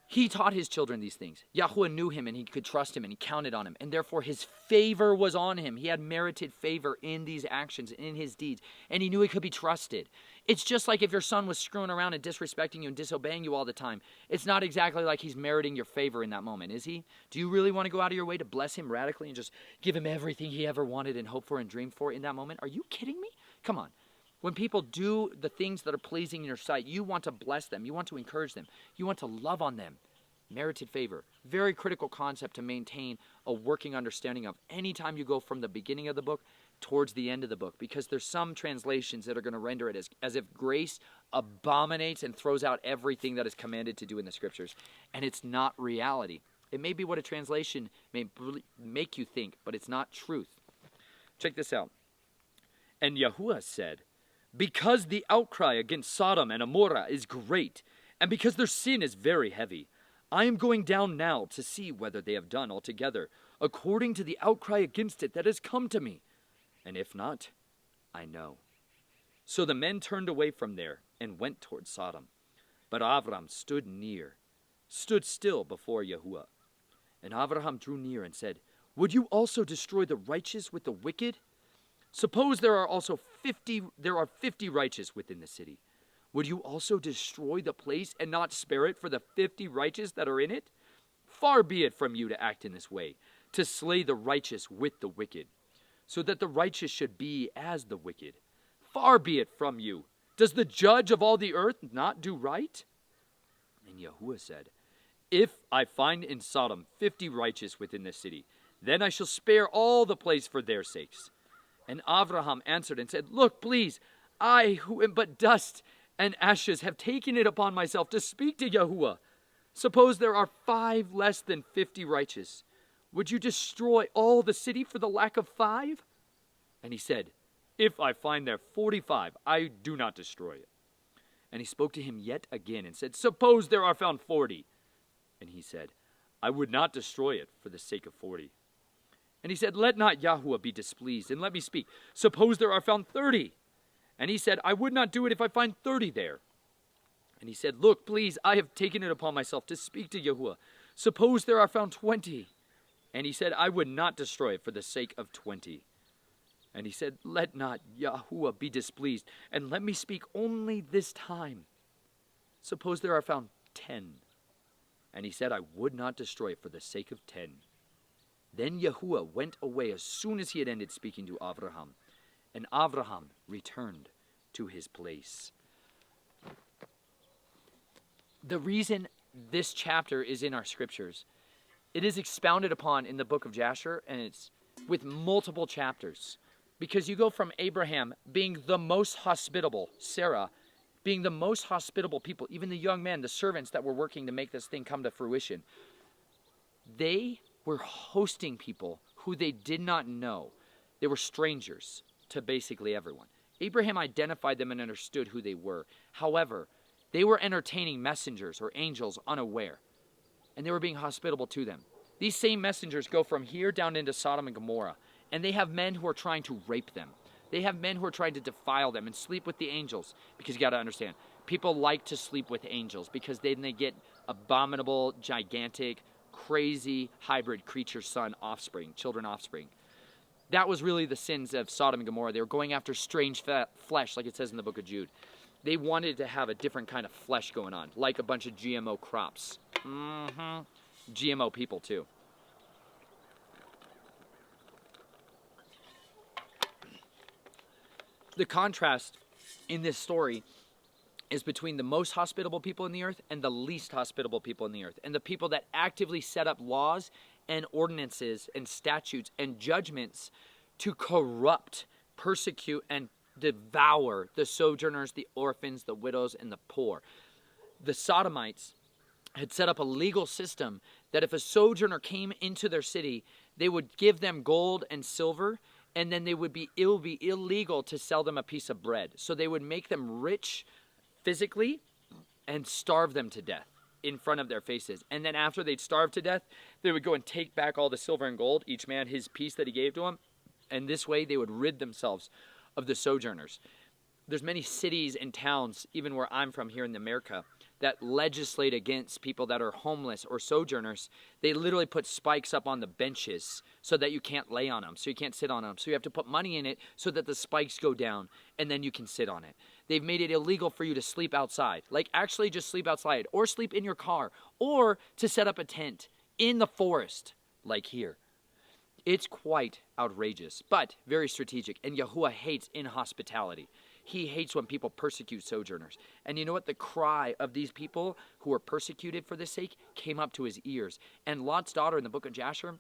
He taught his children these things. Yahuwah knew him and he could trust him and he counted on him. And therefore his favor was on him. He had merited favor in these actions, in his deeds. And he knew he could be trusted. It's just like if your son was screwing around and disrespecting you and disobeying you all the time. It's not exactly like he's meriting your favor in that moment, is he? Do you really want to go out of your way to bless him radically and just give him everything he ever wanted and hoped for and dreamed for in that moment? Are you kidding me? Come on. When people do the things that are pleasing in your sight, you want to bless them. You want to encourage them. You want to love on them. Merited favor. Very critical concept to maintain a working understanding of anytime you go from the beginning of the book towards the end of the book, because there's some translations that are going to render it as if grace abominates and throws out everything that is commanded to do in the Scriptures, and it's not reality. It may be what a translation may make you think, but it's not truth. Check this out. And Yahuwah said, because the outcry against Sodom and Amorah is great, and because their sin is very heavy, I am going down now to see whether they have done altogether according to the outcry against it that has come to me. And if not, I know. So the men turned away from there and went toward Sodom. But Avram stood still before Yahuwah. And Avraham drew near and said, would you also destroy the righteous with the wicked? Suppose there are 50 righteous within the city. Would you also destroy the place and not spare it for the 50 righteous that are in it? Far be it from you to act in this way, to slay the righteous with the wicked, so that the righteous should be as the wicked. Far be it from you. Does the judge of all the earth not do right? And Yahuwah said, if I find in Sodom 50 righteous within the city, then I shall spare all the place for their sakes. And Avraham answered and said, look, please, I who am but dust and ashes have taken it upon myself to speak to Yahuwah. Suppose there are 5 less than 50 righteous. Would you destroy all the city for the lack of 5? And he said, if I find there 45, I do not destroy it. And he spoke to him yet again and said, suppose there are found 40. And he said, I would not destroy it for the sake of 40. And he said, let not Yahuwah be displeased, and let me speak. Suppose there are found 30. And he said, I would not do it if I find 30 there. And he said, look, please, I have taken it upon myself to speak to Yahuwah. Suppose there are found 20. And he said, I would not destroy it for the sake of 20. And he said, let not Yahuwah be displeased, and let me speak only this time. Suppose there are found 10. And he said, I would not destroy it for the sake of 10. Then Yahuwah went away as soon as he had ended speaking to Avraham, and Avraham returned to his place. The reason this chapter is in our scriptures, it is expounded upon in the book of Jasher, and it's with multiple chapters. Because you go from Abraham being the most hospitable, Sarah being the most hospitable people, even the young men, the servants that were working to make this thing come to fruition. They were hosting people who they did not know. They were strangers to basically everyone. Abraham identified them and understood who they were. However, they were entertaining messengers or angels unaware, and they were being hospitable to them. These same messengers go from here down into Sodom and Gomorrah, and they have men who are trying to rape them. They have men who are trying to defile them and sleep with the angels. Because you got to understand, people like to sleep with angels because then they get abominable, gigantic, crazy, hybrid creature children offspring. That was really the sins of Sodom and Gomorrah. They were going after strange flesh, like it says in the book of Jude. They wanted to have a different kind of flesh going on, like a bunch of GMO crops. GMO people, too. The contrast in this story is between the most hospitable people in the earth and the least hospitable people in the earth, and the people that actively set up laws and ordinances and statutes and judgments to corrupt, persecute, and devour the sojourners, the orphans, the widows, and the poor. The Sodomites had set up a legal system that if a sojourner came into their city, they would give them gold and silver, and then it would be illegal to sell them a piece of bread. So they would make them rich physically and starve them to death in front of their faces. And then after they'd starve to death, they would go and take back all the silver and gold, each man his piece that he gave to him. And this way they would rid themselves of the sojourners. There's many cities and towns, even where I'm from here in America, that legislate against people that are homeless or sojourners, they literally put spikes up on the benches so that you can't lay on them, so you can't sit on them. So you have to put money in it so that the spikes go down, and then you can sit on it. They've made it illegal for you to sleep outside, like actually just sleep outside, or sleep in your car, or to set up a tent in the forest, like here. It's quite outrageous, but very strategic, and Yahuwah hates inhospitality. He hates when people persecute sojourners. And you know what? The cry of these people who were persecuted for this sake came up to his ears. And Lot's daughter in the book of Jasher,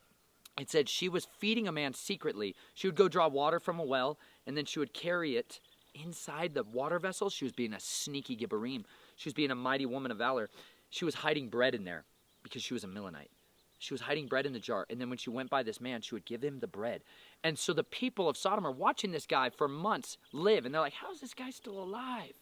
it said she was feeding a man secretly. She would go draw water from a well, and then she would carry it inside the water vessel. She was being a sneaky Gibborim. She was being a mighty woman of valor. She was hiding bread in there because she was a Milanite. She was hiding bread in the jar, and then when she went by this man, she would give him the bread. And so the people of Sodom are watching this guy for months live, and they're like, how is this guy still alive?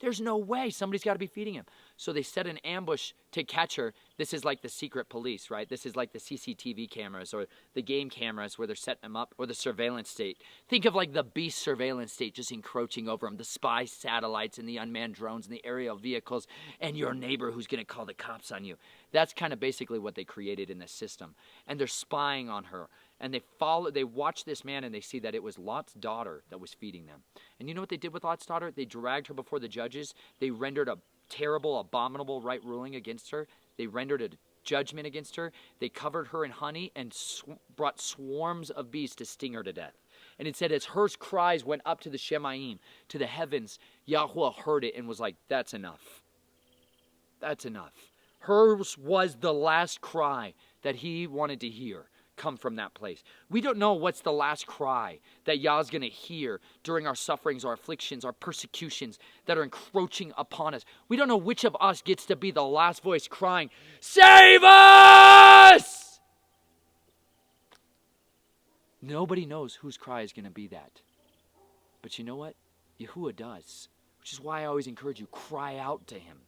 There's no way. Somebody's got to be feeding him. So they set an ambush to catch her. This is like the secret police, right? This is like the CCTV cameras or the game cameras where they're setting them up, or the surveillance state. Think of like the beast surveillance state just encroaching over them, the spy satellites and the unmanned drones and the aerial vehicles and your neighbor who's going to call the cops on you. That's kind of basically what they created in this system. And they're spying on her. And they watch this man, and they see that it was Lot's daughter that was feeding them. And you know what they did with Lot's daughter? They dragged her before the judges. They rendered a terrible, abominable right ruling against her. They rendered a judgment against her. They covered her in honey and brought swarms of bees to sting her to death. And it said as her cries went up to the Shemaim, to the heavens, Yahuwah heard it and was like, that's enough. That's enough. Hers was the last cry that he wanted to hear come from that place. We don't know what's the last cry that Yah's going to hear during our sufferings, our afflictions, our persecutions that are encroaching upon us. We don't know which of us gets to be the last voice crying, save us! Nobody knows whose cry is going to be that. But you know what? Yahuwah does, which is why I always encourage you, cry out to him.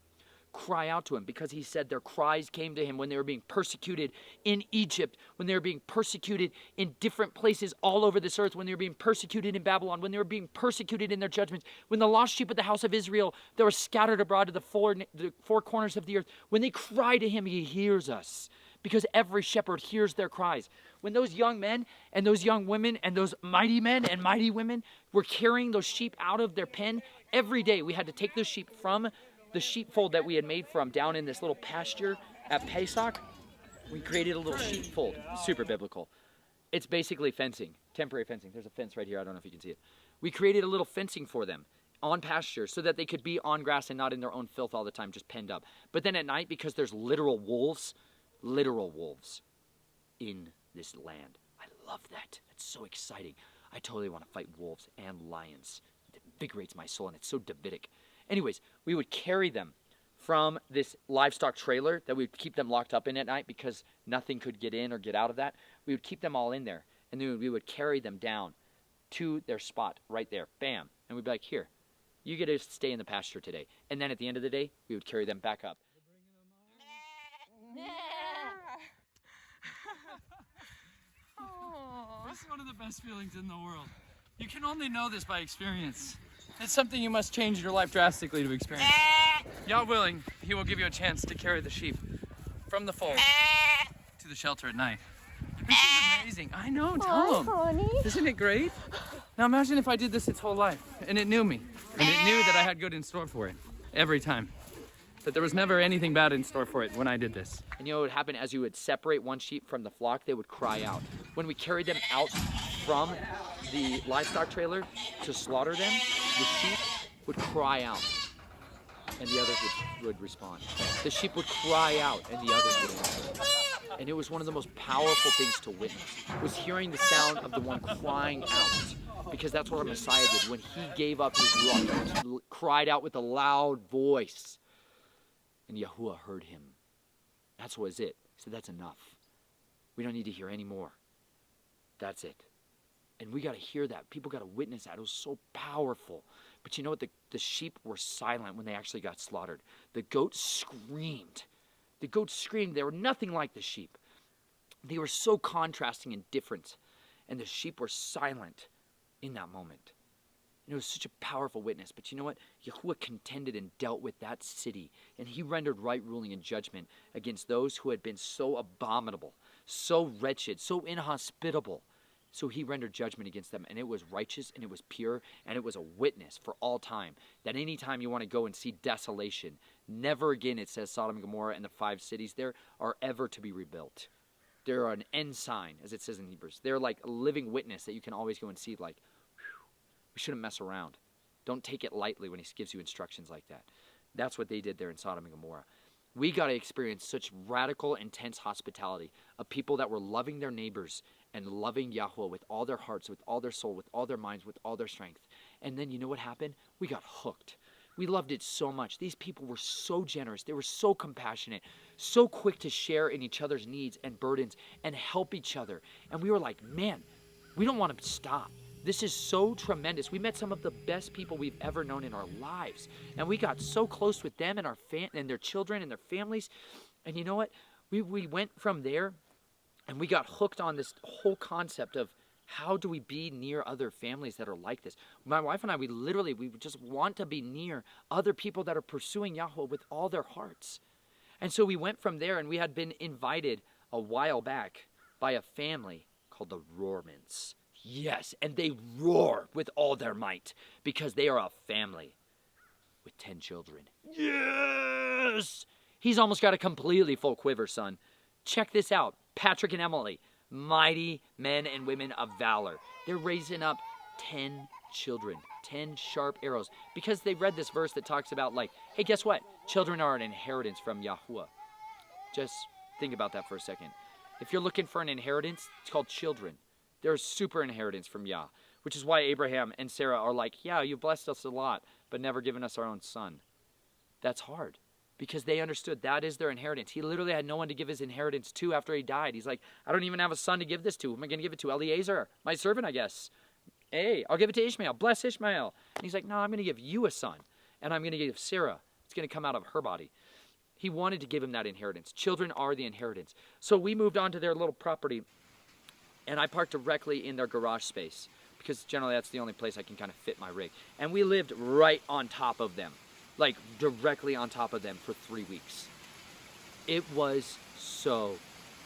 Cry out to him, because he said their cries came to him when they were being persecuted in Egypt, when they were being persecuted in different places all over this earth, when they were being persecuted in Babylon, when they were being persecuted in their judgments, when the lost sheep of the house of Israel that were scattered abroad to the four corners of the earth, when they cry to him, he hears us, because every shepherd hears their cries. When those young men and those young women and those mighty men and mighty women were carrying those sheep out of their pen, every day we had to take those sheep from the sheepfold that we had made from down in this little pasture at Pesach. We created a little sheepfold, super biblical. It's basically fencing, temporary fencing. There's a fence right here. I don't know if you can see it. We created a little fencing for them on pasture so that they could be on grass and not in their own filth all the time, just penned up. But then at night, because there's literal wolves in this land. I love that. It's so exciting. I totally want to fight wolves and lions. It invigorates my soul, and it's so Davidic. Anyways, we would carry them from this livestock trailer that we would keep them locked up in at night because nothing could get in or get out of that. We would keep them all in there, and then we would carry them down to their spot right there. Bam. And we'd be like, here, you get to stay in the pasture today. And then at the end of the day, we would carry them back up. This is one of the best feelings in the world. You can only know this by experience. It's something you must change your life drastically to experience. Yah willing, he will give you a chance to carry the sheep from the fold to the shelter at night. This is amazing. I know, tell him. Honey. Isn't it great? Now imagine if I did this its whole life, and it knew me, and it knew that I had good in store for it every time. That there was never anything bad in store for it when I did this. And you know what would happen as you would separate one sheep from the flock? They would cry out. When we carried them out from the livestock trailer to slaughter them, the sheep would cry out, and the others would respond. The sheep would cry out, and the others would answer. And it was one of the most powerful things to witness, was hearing the sound of the one crying out, because that's what our Messiah did. When he gave up his life, he cried out with a loud voice, and Yahuwah heard him. That's what was it. He said, that's enough. We don't need to hear any more. That's it. And we got to hear that. People got to witness that. It was so powerful. But you know what? The sheep were silent when they actually got slaughtered. The goats screamed. The goats screamed. They were nothing like the sheep. They were so contrasting and different. And the sheep were silent in that moment. And it was such a powerful witness. But you know what? Yahuwah contended and dealt with that city. And he rendered right ruling and judgment against those who had been so abominable, so wretched, so inhospitable. So he rendered judgment against them. And it was righteous and it was pure. And it was a witness for all time. That anytime you want to go and see desolation, never again, it says Sodom and Gomorrah and the 5 cities there are ever to be rebuilt. They're an ensign, as it says in Hebrews. They're like a living witness that you can always go and see, like, we shouldn't mess around. Don't take it lightly when he gives you instructions like that. That's what they did there in Sodom and Gomorrah. We got to experience such radical, intense hospitality of people that were loving their neighbors and loving Yahweh with all their hearts, with all their soul, with all their minds, with all their strength. And then you know what happened? We got hooked. We loved it so much. These people were so generous. They were so compassionate, so quick to share in each other's needs and burdens and help each other. And we were like, man, we don't want to stop. This is so tremendous. We met some of the best people we've ever known in our lives. And we got so close with them and and their children and their families. And you know what? We went from there and we got hooked on this whole concept of how do we be near other families that are like this? My wife and I, we just want to be near other people that are pursuing Yahweh with all their hearts. And so we went from there, and we had been invited a while back by a family called the Rormans. Yes, and they roar with all their might because they are a family with 10 children. Yes! He's almost got a completely full quiver, son. Check this out. Patrick and Emily, mighty men and women of valor. They're raising up 10 children, 10 sharp arrows, because they read this verse that talks about, like, hey, guess what? Children are an inheritance from Yahuwah. Just think about that for a second. If you're looking for an inheritance, it's called children. They're a super inheritance from Yah, which is why Abraham and Sarah are like, yeah, you've blessed us a lot, but never given us our own son. That's hard. Because they understood that is their inheritance. He literally had no one to give his inheritance to after he died. He's like, I don't even have a son to give this to. Who am I going to give it to? Eliezer, my servant, I guess. Hey, I'll give it to Ishmael. Bless Ishmael. And he's like, no, I'm going to give you a son. And I'm going to give Sarah. It's going to come out of her body. He wanted to give him that inheritance. Children are the inheritance. So we moved on to their little property. And I parked directly in their garage space. Because generally that's the only place I can kind of fit my rig. And we lived right on top of them. Like directly on top of them for 3 weeks. It was so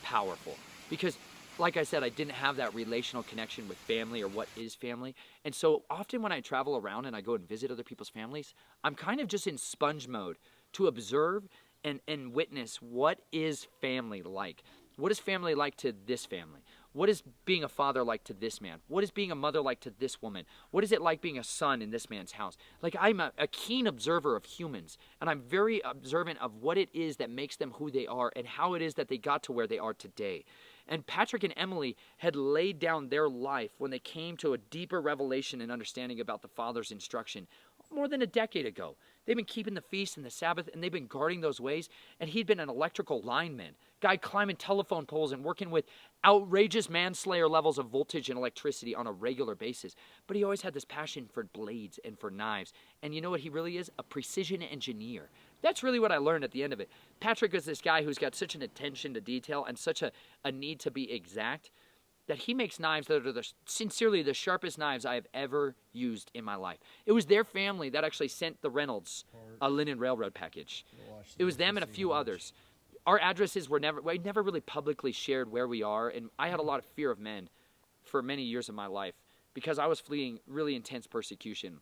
powerful because, like I said, I didn't have that relational connection with family or what is family. And so often when I travel around and I go and visit other people's families, I'm kind of just in sponge mode to observe and witness what is family like. What is family like to this family? What is being a father like to this man? What is being a mother like to this woman? What is it like being a son in this man's house? Like, I'm a keen observer of humans, and I'm very observant of what it is that makes them who they are and how it is that they got to where they are today. And Patrick and Emily had laid down their life when they came to a deeper revelation and understanding about the Father's instruction more than a decade ago. They've been keeping the feast and the Sabbath, and they've been guarding those ways. And he'd been an electrical lineman, guy climbing telephone poles and working with outrageous manslayer levels of voltage and electricity on a regular basis. But he always had this passion for blades and for knives. And you know what he really is? A precision engineer. That's really what I learned at the end of it. Patrick is this guy who's got such an attention to detail and such a need to be exact that he makes knives that are sincerely the sharpest knives I have ever used in my life. It was their family that actually sent the Reynolds a linen railroad package. It was them and a few others. Our addresses we never really publicly shared where we are, and I had a lot of fear of men for many years of my life because I was fleeing really intense persecution.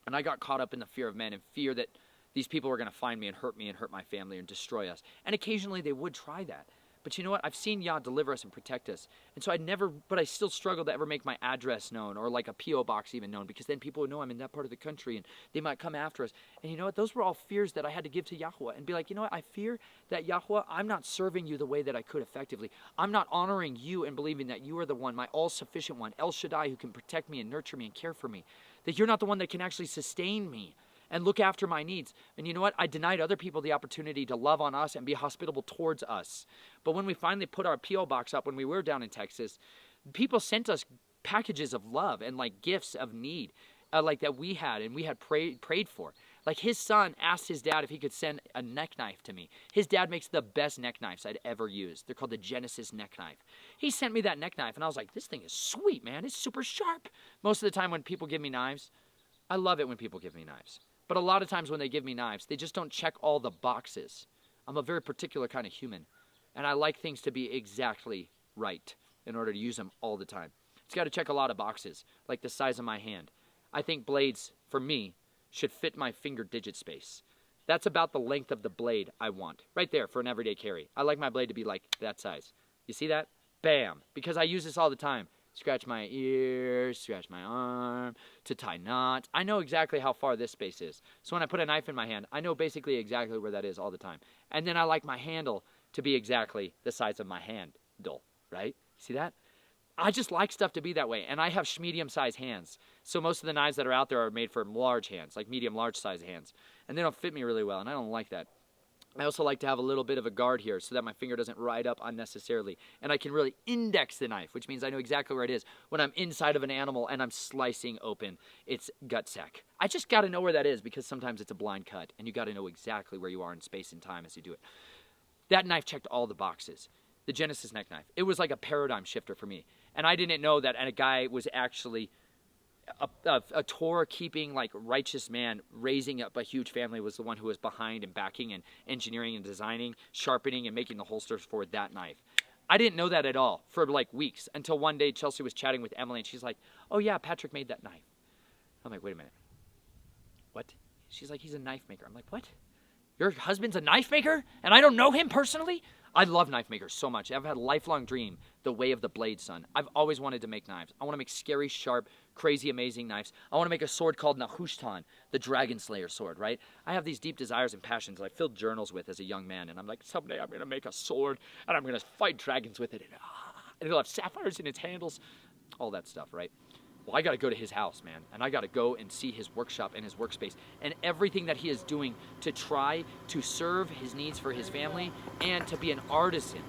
And I got caught up in the fear of men and fear that these people were going to find me and hurt my family and destroy us. And occasionally they would try that. But you know what? I've seen Yah deliver us and protect us. And so I still struggle to ever make my address known or like a P.O. box even known, because then people would know I'm in that part of the country and they might come after us. And you know what? Those were all fears that I had to give to Yahweh and be like, you know what? I fear that Yahweh, I'm not serving you the way that I could effectively. I'm not honoring you and believing that you are the one, my all-sufficient one, El Shaddai, who can protect me and nurture me and care for me. That you're not the one that can actually sustain me and look after my needs. And you know what? I denied other people the opportunity to love on us and be hospitable towards us. But when we finally put our P.O. box up when we were down in Texas, people sent us packages of love and like gifts of need like that we had and we had prayed for. Like his son asked his dad if he could send a neck knife to me. His dad makes the best neck knives I'd ever used. They're called the Genesis neck knife. He sent me that neck knife and I was like, this thing is sweet, man. It's super sharp. Most of the time when people give me knives, I love it when people give me knives. But a lot of times when they give me knives, they just don't check all the boxes. I'm a very particular kind of human, and I like things to be exactly right in order to use them all the time. It's got to check a lot of boxes, like the size of my hand. I think blades, for me, should fit my finger digit space. That's about the length of the blade I want, right there for an everyday carry. I like my blade to be like that size. You see that? Bam! Because I use this all the time. Scratch my ears, scratch my arm, to tie knots. I know exactly how far this space is. So when I put a knife in my hand, I know basically exactly where that is all the time. And then I like my handle to be exactly the size of my handle, right? See that? I just like stuff to be that way. And I have medium-sized hands. So most of the knives that are out there are made for large hands, like medium, large-sized hands. And they don't fit me really well, and I don't like that. I also like to have a little bit of a guard here so that my finger doesn't ride up unnecessarily. And I can really index the knife, which means I know exactly where it is when I'm inside of an animal and I'm slicing open its gut sac. I just got to know where that is because sometimes it's a blind cut, and you got to know exactly where you are in space and time as you do it. That knife checked all the boxes. The Genesis neck knife. It was like a paradigm shifter for me. And I didn't know that a guy was actually a Torah-keeping, like, righteous man raising up a huge family was the one who was behind and backing and engineering and designing, sharpening, and making the holsters for that knife. I didn't know that at all for, like, weeks until one day Chelsea was chatting with Emily, and she's like, oh, yeah, Patrick made that knife. I'm like, wait a minute. What? She's like, he's a knife maker. I'm like, what? Your husband's a knife maker? And I don't know him personally? I love knife makers so much. I've had a lifelong dream, the way of the blade, son. I've always wanted to make knives. I want to make scary, sharp, crazy, amazing knives. I want to make a sword called Nehushtan, the Dragon Slayer sword, right? I have these deep desires and passions that I filled journals with as a young man, and I'm like, someday I'm going to make a sword, and I'm going to fight dragons with it, and it'll have sapphires in its handles, all that stuff, right? Well, I got to go to his house, man, and I got to go and see his workshop and his workspace and everything that he is doing to try to serve his needs for his family and to be an artisan,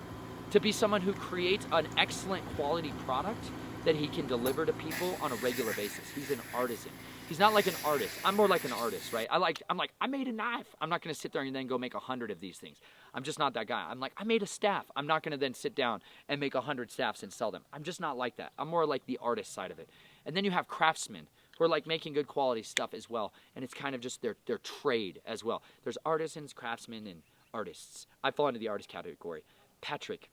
to be someone who creates an excellent quality product that he can deliver to people on a regular basis. He's an artisan. He's not like an artist. I'm more like an artist, right? I'm like, I made a knife. I'm not going to sit there and then go make 100 of these things. I'm just not that guy. I'm like, I made a staff. I'm not going to then sit down and make 100 staffs and sell them. I'm just not like that. I'm more like the artist side of it. And then you have craftsmen who are like making good quality stuff as well. And it's kind of just their trade as well. There's artisans, craftsmen, and artists. I fall into the artist category. Patrick,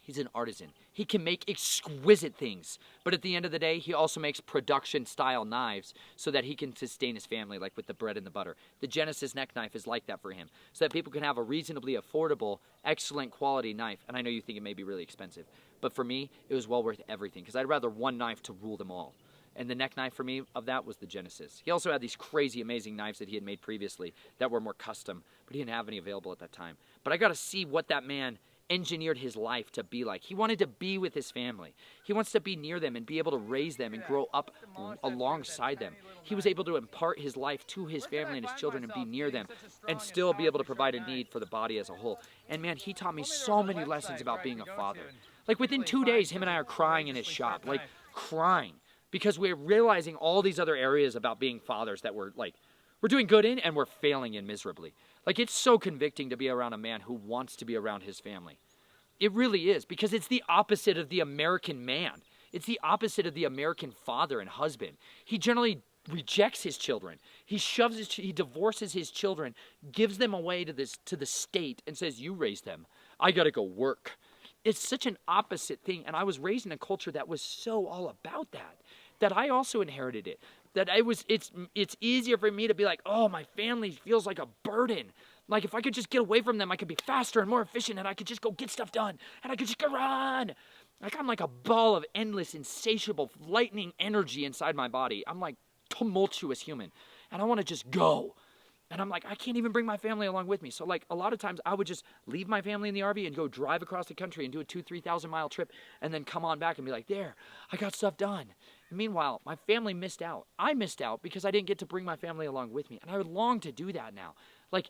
he's an artisan. He can make exquisite things. But at the end of the day, he also makes production-style knives so that he can sustain his family, like with the bread and the butter. The Genesis neck knife is like that for him, so that people can have a reasonably affordable, excellent quality knife. And I know you think it may be really expensive. But for me, it was well worth everything, because I'd rather one knife to rule them all. And the neck knife for me of that was the Genesis. He also had these crazy, amazing knives that he had made previously that were more custom, but he didn't have any available at that time. But I got to see what that man engineered his life to be like. He wanted to be with his family. He wants to be near them and be able to raise them and grow up alongside them. He was able to impart his life to his family and his children and be near them and still be able to provide a need for the body as a whole. And man, he taught me so many lessons about being a father. Like within 2 days, him and I are crying in his shop, like crying, because we're realizing all these other areas about being fathers that we're doing good in and we're failing in miserably. Like, it's so convicting to be around a man who wants to be around his family. It really is, because it's the opposite of the American man. It's the opposite of the American father and husband. He generally rejects his children. He divorces his children, gives them away to the state and says, you raise them. I got to go work. It's such an opposite thing. And I was raised in a culture that was so all about that I also inherited it. That it's easier for me to be like, oh, my family feels like a burden. Like, if I could just get away from them, I could be faster and more efficient, and I could just go get stuff done, and I could just go run. Like, I'm like a ball of endless, insatiable, lightning energy inside my body. I'm like tumultuous human, and I want to just go. And I'm like, I can't even bring my family along with me. So, like, a lot of times I would just leave my family in the RV and go drive across the country and do a 2,000-3,000 mile trip and then come on back and be like, there, I got stuff done. And meanwhile, my family missed out. I missed out because I didn't get to bring my family along with me. And I would long to do that now. Like,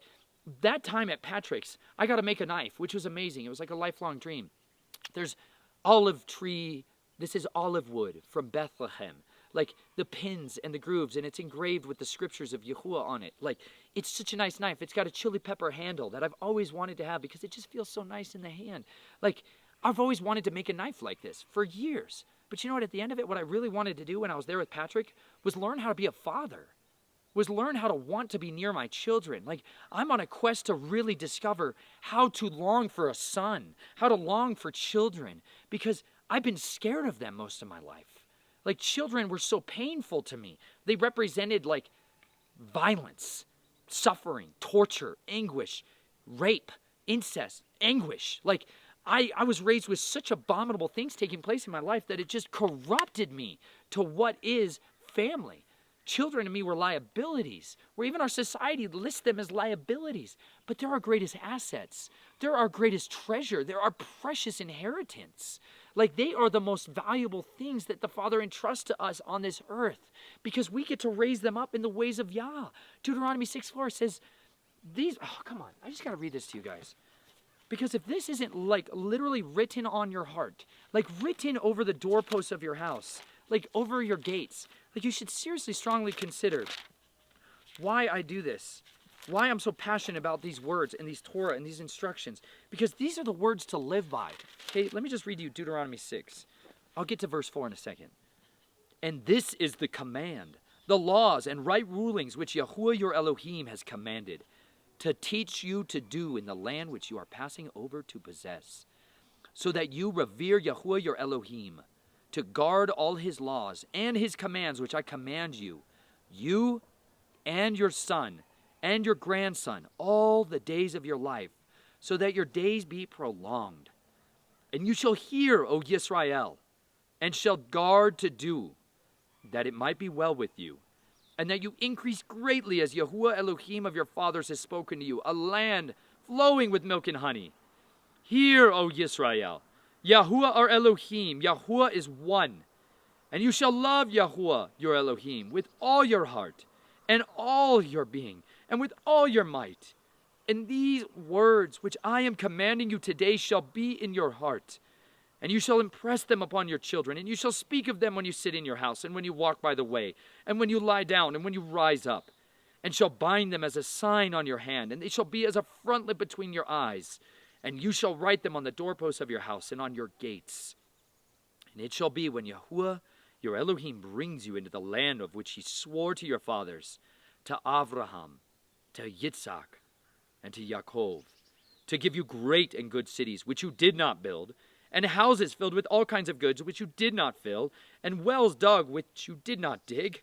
that time at Patrick's, I got to make a knife, which was amazing. It was like a lifelong dream. There's olive tree. This is olive wood from Bethlehem. Like, the pins and the grooves, and it's engraved with the scriptures of Yahuwah on it. Like, it's such a nice knife. It's got a chili pepper handle that I've always wanted to have because it just feels so nice in the hand. Like, I've always wanted to make a knife like this for years. But you know what? At the end of it, what I really wanted to do when I was there with Patrick was learn how to be a father, was learn how to want to be near my children. Like, I'm on a quest to really discover how to long for a son, how to long for children, because I've been scared of them most of my life. Like, children were so painful to me. They represented, like, violence, suffering, torture, anguish, rape, incest, anguish. Like, I was raised with such abominable things taking place in my life that it just corrupted me to what is family. Children to me were liabilities, where even our society lists them as liabilities. But they're our greatest assets. They're our greatest treasure. They're our precious inheritance. Like, they are the most valuable things that the Father entrusts to us on this earth, because we get to raise them up in the ways of Yah. Deuteronomy 6:4 says, come on, I just got to read this to you guys. Because if this isn't, like, literally written on your heart, like written over the doorposts of your house, like over your gates, like, you should seriously strongly consider why I do this, why I'm so passionate about these words and these Torah and these instructions, because these are the words to live by. Okay, let me just read you Deuteronomy 6. I'll get to verse 4 in a second. And this is the command, the laws and right rulings which Yahuwah your Elohim has commanded, to teach you to do in the land which you are passing over to possess, so that you revere Yahuwah your Elohim, to guard all his laws and his commands which I command you, you and your son and your grandson, all the days of your life, so that your days be prolonged. And you shall hear, O Yisrael, and shall guard to do, that it might be well with you, and that you increase greatly as Yahuwah Elohim of your fathers has spoken to you, a land flowing with milk and honey. Hear, O Yisrael, Yahuwah our Elohim, Yahuwah is one. And you shall love Yahuwah your Elohim with all your heart, and all your being, and with all your might. And these words which I am commanding you today shall be in your heart, and you shall impress them upon your children, and you shall speak of them when you sit in your house, and when you walk by the way, and when you lie down, and when you rise up, and shall bind them as a sign on your hand, and they shall be as a frontlet between your eyes, and you shall write them on the doorposts of your house and on your gates. And it shall be when Yahuwah your Elohim brings you into the land of which he swore to your fathers, to Avraham, to Yitzhak, and to Yaakov, to give you great and good cities which you did not build, and houses filled with all kinds of goods which you did not fill, and wells dug which you did not dig,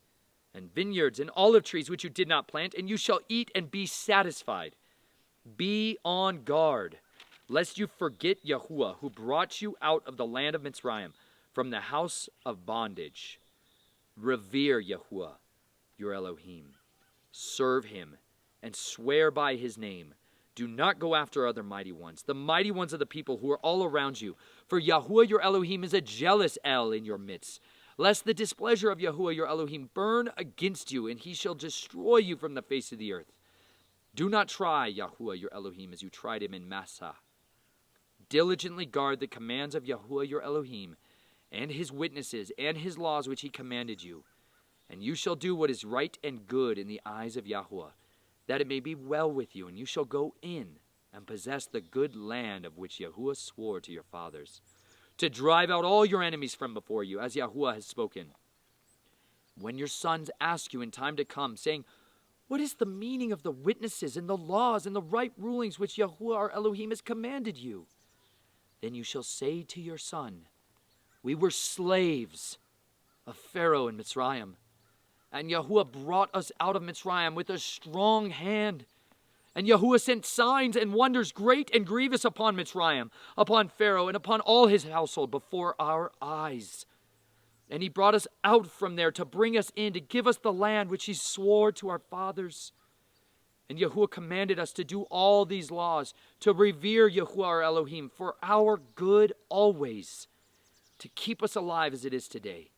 and vineyards and olive trees which you did not plant, and you shall eat and be satisfied. Be on guard, lest you forget Yahuwah, who brought you out of the land of Mitzrayim, from the house of bondage. Revere Yahuwah, your Elohim. Serve him, and swear by his name. Do not go after other mighty ones, the mighty ones of the people who are all around you. For Yahuwah your Elohim is a jealous El in your midst, lest the displeasure of Yahuwah your Elohim burn against you, and he shall destroy you from the face of the earth. Do not try Yahuwah your Elohim as you tried him in Massah. Diligently guard the commands of Yahuwah your Elohim, and his witnesses, and his laws which he commanded you. And you shall do what is right and good in the eyes of Yahuwah, that it may be well with you, and you shall go in and possess the good land of which Yahuwah swore to your fathers, to drive out all your enemies from before you, as Yahuwah has spoken. When your sons ask you in time to come, saying, what is the meaning of the witnesses and the laws and the right rulings which Yahuwah our Elohim has commanded you? Then you shall say to your son, we were slaves of Pharaoh in Mitzrayim, and Yahuwah brought us out of Mitzrayim with a strong hand. And Yahuwah sent signs and wonders great and grievous upon Mitzrayim, upon Pharaoh, and upon all his household before our eyes. And he brought us out from there to bring us in, to give us the land which he swore to our fathers. And Yahuwah commanded us to do all these laws, to revere Yahuwah our Elohim for our good always, to keep us alive as it is today.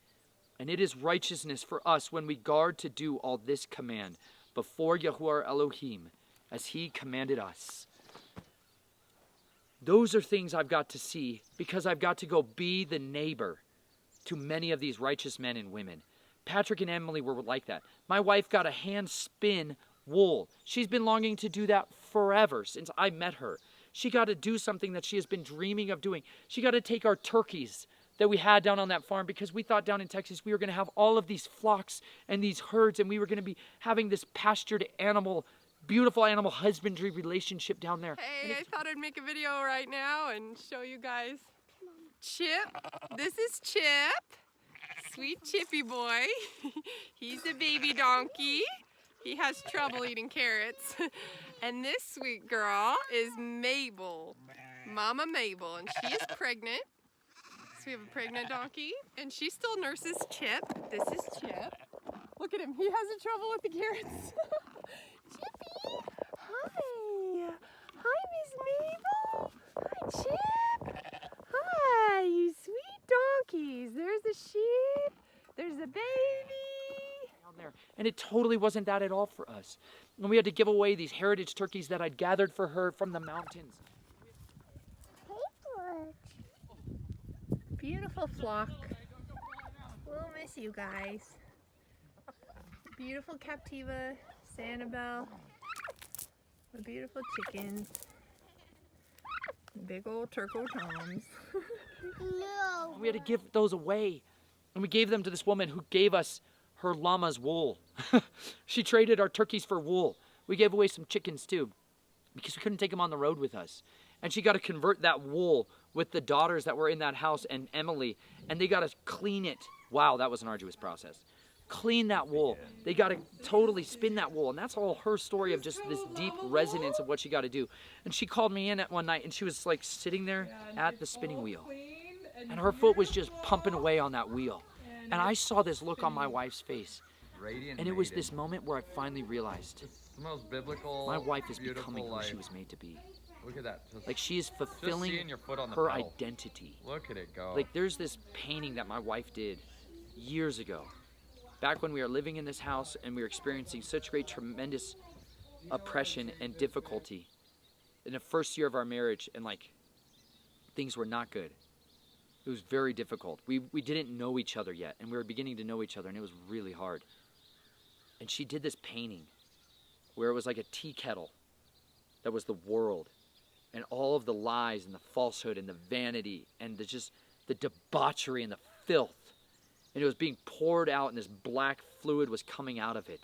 And it is righteousness for us when we guard to do all this command before Yahuwah our Elohim, as he commanded us. Those are things I've got to see, because I've got to go be the neighbor to many of these righteous men and women. Patrick and Emily were like that. My wife got a hand spin wool. She's been longing to do that forever since I met her. She got to do something that she has been dreaming of doing. She got to take our turkeys that we had down on that farm, because we thought down in Texas we were going to have all of these flocks and these herds, and we were going to be having this pastured animal, beautiful animal husbandry relationship down there. Hey, I thought I'd make a video right now and show you guys Chip. This is Chip. Sweet Chippy boy. He's a baby donkey. He has trouble eating carrots. And this sweet girl is Mabel. Mama Mabel, and she is pregnant. So we have a pregnant donkey, and she still nurses Chip. This is Chip. Look at him. He has trouble with the carrots. Chippy. Hi. Hi, Miss Mabel. Hi, Chip. Hi, you sweet donkeys. There's a sheep. There's a baby. Down there. And it totally wasn't that at all for us. And we had to give away these heritage turkeys that I'd gathered for her from the mountains. Beautiful flock. We'll miss you guys. Beautiful Captiva, Sanibel, the beautiful chickens, big old Turco Toms. No. We had to give those away. And we gave them to this woman who gave us her llama's wool. She traded our turkeys for wool. We gave away some chickens too, because we couldn't take them on the road with us. And she got to convert that wool with the daughters that were in that house and Emily, and they got to clean it. Wow, that was an arduous process. Clean that wool. They got to totally spin that wool. And that's all her story of just this deep resonance of what she got to do. And she called me in at one night, and she was like sitting there at the spinning wheel. And her foot was just pumping away on that wheel. And I saw this look on my wife's face. And it was this moment where I finally realized The most biblical, my wife is beautiful becoming who life. she was made to be. Look at that. Just, Like, she is fulfilling seeing your foot on the her pedal. identity. Look at it go. Like, there's this painting that my wife did years ago, back when we were living in this house and we were experiencing such great, tremendous oppression and difficulty in the first year of our marriage, and like, things were not good. It was very difficult. We didn't know each other yet, and we were beginning to know each other, and it was really hard. And she did this painting where it was like a tea kettle that was the world, and all of the lies and the falsehood and the vanity and the debauchery and the filth. And it was being poured out, and this black fluid was coming out of it.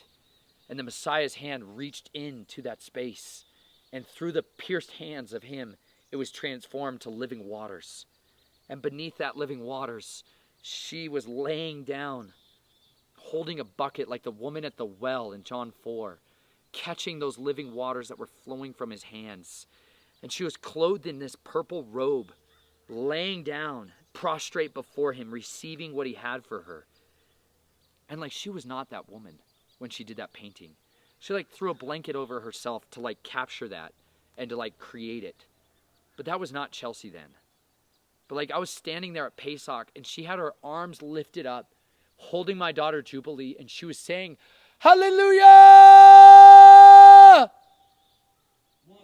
And the Messiah's hand reached into that space, and through the pierced hands of him, it was transformed to living waters. And beneath that living waters, she was laying down, holding a bucket like the woman at the well in John 4, catching those living waters that were flowing from his hands. And she was clothed in this purple robe, laying down, prostrate before him, receiving what he had for her. And like, she was not that woman when she did that painting. She like threw a blanket over herself to like capture that and to like create it. But that was not Chelsea then. But like, I was standing there at Pesach, and she had her arms lifted up, holding my daughter Jubilee, and she was saying, "Hallelujah!" 1,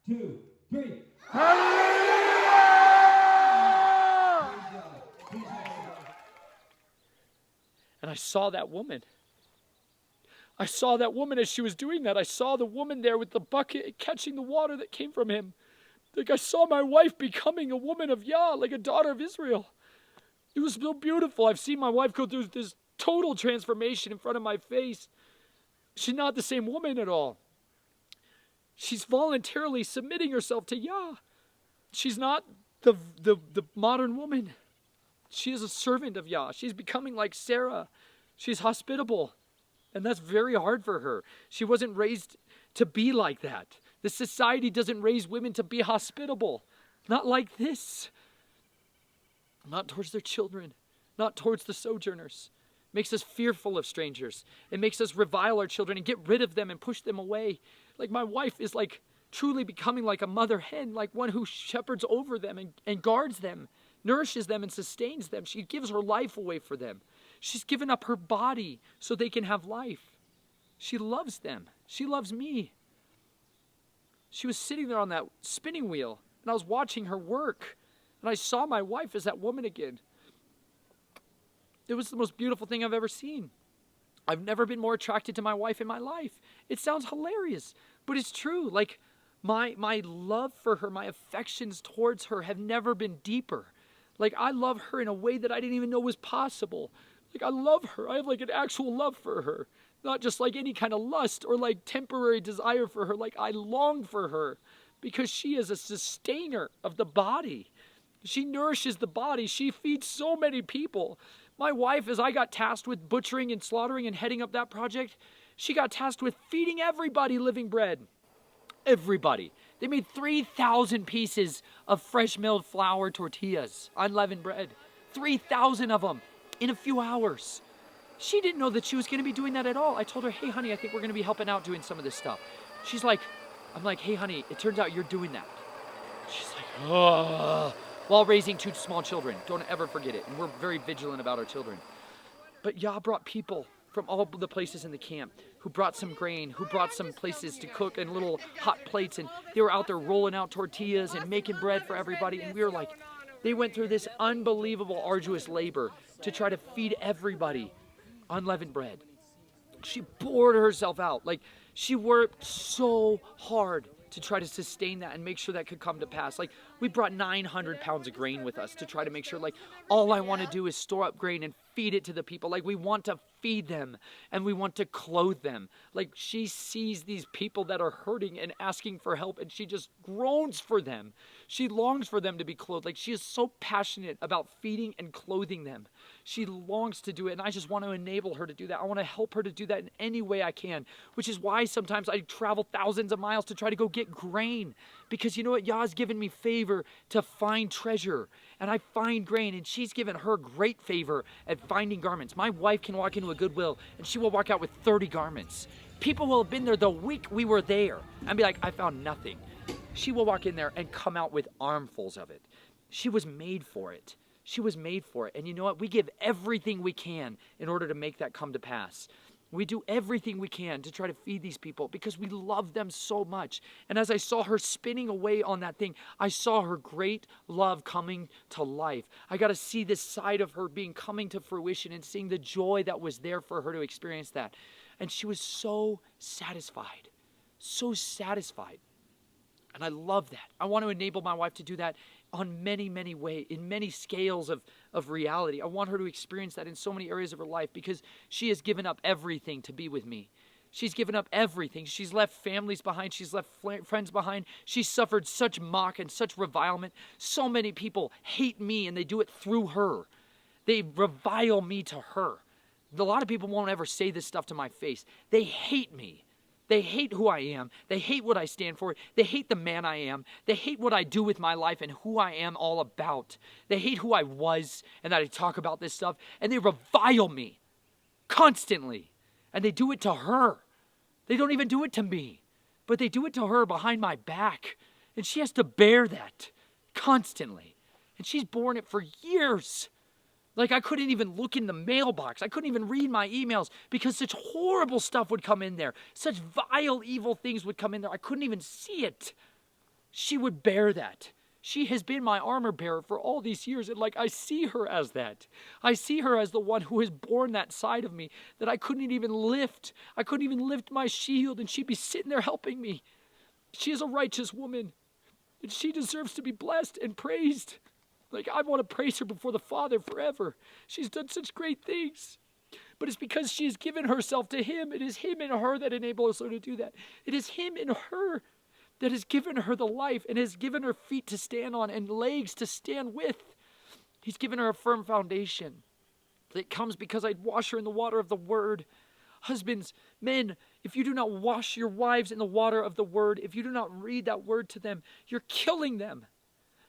2, 3. And I saw that woman. I saw that woman as she was doing that. I saw the woman there with the bucket catching the water that came from him. Like, I saw my wife becoming a woman of Yah, like a daughter of Israel. It was so beautiful. I've seen my wife go through this total transformation in front of my face. She's not the same woman at all. She's voluntarily submitting herself to Yah. She's not the modern woman. She is a servant of Yah. She's becoming like Sarah. She's hospitable. And that's very hard for her. She wasn't raised to be like that. The society doesn't raise women to be hospitable. Not like this. Not towards their children. Not towards the sojourners. It makes us fearful of strangers. It makes us revile our children and get rid of them and push them away. Like, my wife is like truly becoming like a mother hen, like one who shepherds over them and guards them, nourishes them and sustains them. She gives her life away for them. She's given up her body so they can have life. She loves them. She loves me. She was sitting there on that spinning wheel, and I was watching her work, and I saw my wife as that woman again. It was the most beautiful thing I've ever seen. I've never been more attracted to my wife in my life. It sounds hilarious, but it's true. Like, My love for her, my affections towards her have never been deeper. Like, I love her in a way that I didn't even know was possible. Like, I love her. I have like an actual love for her. Not just like any kind of lust or like temporary desire for her. Like, I long for her because she is a sustainer of the body. She nourishes the body. She feeds so many people. My wife, as I got tasked with butchering and slaughtering and heading up that project, she got tasked with feeding everybody living bread. Everybody. They made 3,000 pieces of fresh milled flour tortillas, unleavened bread. 3,000 of them in a few hours. She didn't know that she was going to be doing that at all. I told her, hey, honey, I think we're going to be helping out doing some of this stuff. She's like, I'm like, hey, honey, it turns out you're doing that. She's like, oh. While raising 2 small children. Don't ever forget it. And we're very vigilant about our children. But Yah brought people from all the places in the camp who brought some grain, who brought some places to cook and little hot plates. And they were out there rolling out tortillas and making bread for everybody. And we were like, they went through this unbelievable, arduous labor to try to feed everybody unleavened bread. She poured herself out. Like, she worked so hard to try to sustain that and make sure that could come to pass. Like, we brought 900 pounds of grain with us to try to make sure, like, all I want to do is store up grain and feed it to the people. Like, we want to feed them and we want to clothe them. Like, she sees these people that are hurting and asking for help, and she just groans for them. She longs for them to be clothed. Like, she is so passionate about feeding and clothing them. She longs to do it, and I just want to enable her to do that. I want to help her to do that in any way I can, which is why sometimes I travel thousands of miles to try to go get grain, because you know what? Yah's given me favor to find treasure, and I find grain, and she's given her great favor at finding garments. My wife can walk into a Goodwill, and she will walk out with 30 garments. People will have been there the week we were there and be like, I found nothing. She will walk in there and come out with armfuls of it. She was made for it. She was made for it. And you know what? We give everything we can in order to make that come to pass. We do everything we can to try to feed these people because we love them so much. And as I saw her spinning away on that thing, I saw her great love coming to life. I got to see this side of her being coming to fruition and seeing the joy that was there for her to experience that. And she was so satisfied. So satisfied. And I love that. I want to enable my wife to do that on many, many ways, in many scales of reality. I want her to experience that in so many areas of her life because she has given up everything to be with me. She's given up everything. She's left families behind. She's left friends behind. She's suffered such mock and such revilement. So many people hate me, and they do it through her. They revile me to her. A lot of people won't ever say this stuff to my face. They hate me. They hate who I am. They hate what I stand for. They hate the man I am. They hate what I do with my life and who I am all about. They hate who I was and that I talk about this stuff. And they revile me constantly. And they do it to her. They don't even do it to me. But they do it to her behind my back. And she has to bear that constantly. And she's borne it for years. Like, I couldn't even look in the mailbox. I couldn't even read my emails because such horrible stuff would come in there. Such vile, evil things would come in there. I couldn't even see it. She would bear that. She has been my armor bearer for all these years. And like, I see her as that. I see her as the one who has borne that side of me that I couldn't even lift. I couldn't even lift my shield, and she'd be sitting there helping me. She is a righteous woman, and she deserves to be blessed and praised. Like, I want to praise her before the Father forever. She's done such great things. But it's because she has given herself to Him. It is Him in her that enables her to do that. It is Him in her that has given her the life and has given her feet to stand on and legs to stand with. He's given her a firm foundation that comes because I wash her in the water of the Word. Husbands, men, if you do not wash your wives in the water of the Word, if you do not read that Word to them, you're killing them.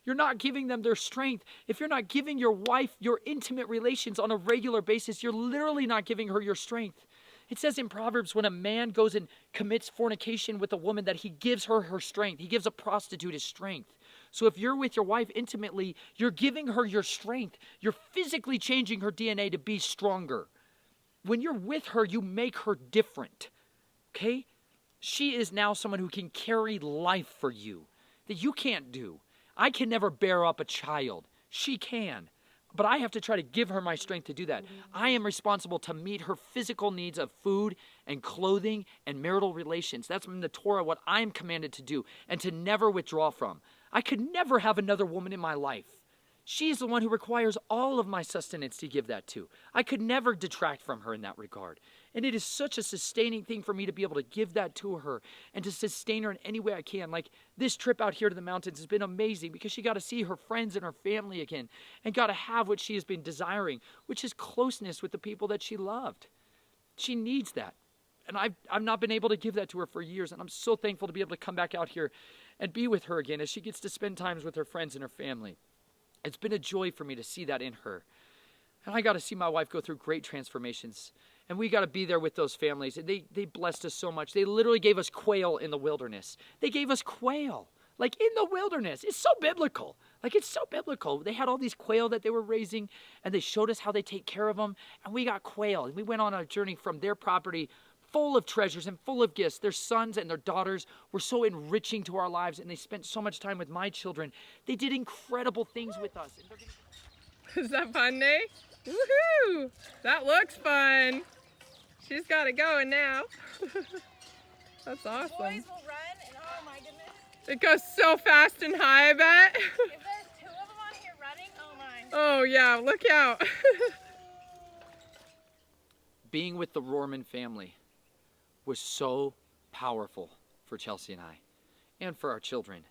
You're not giving them their strength. If you're not giving your wife your intimate relations on a regular basis, you're literally not giving her your strength. It says in Proverbs, when a man goes and commits fornication with a woman, that he gives her her strength. He gives a prostitute his strength. So if you're with your wife intimately, you're giving her your strength. You're physically changing her DNA to be stronger. When you're with her, you make her different. Okay? She is now someone who can carry life for you that you can't do. I can never bear up a child. She can. But I have to try to give her my strength to do that. I am responsible to meet her physical needs of food and clothing and marital relations. That's in the Torah what I'm commanded to do and to never withdraw from. I could never have another woman in my life. She is the one who requires all of my sustenance to give that to. I could never detract from her in that regard. And it is such a sustaining thing for me to be able to give that to her and to sustain her in any way I can. Like this trip out here to the mountains has been amazing because she got to see her friends and her family again and got to have what she has been desiring, which is closeness with the people that she loved. She needs that. And I've not been able to give that to her for years. And I'm so thankful to be able to come back out here and be with her again as she gets to spend times with her friends and her family. It's been a joy for me to see that in her. And I got to see my wife go through great transformations. And we got to be there with those families. And they blessed us so much. They literally gave us quail in the wilderness. They gave us quail, like in the wilderness. It's so biblical. Like it's so biblical. They had all these quail that they were raising, and they showed us how they take care of them. And we got quail. And we went on a journey from their property full of treasures and full of gifts. Their sons and their daughters were so enriching to our lives, and they spent so much time with my children. They did incredible things with us. Is that fun, Nate? Woohoo! That looks fun. She's got it going now. That's awesome. Boys will run, and oh my goodness. It goes so fast and high, I bet. If there's two of them on here running, oh my. Oh yeah, look out. Being with the Rorman family was so powerful for Chelsea and I, and for our children.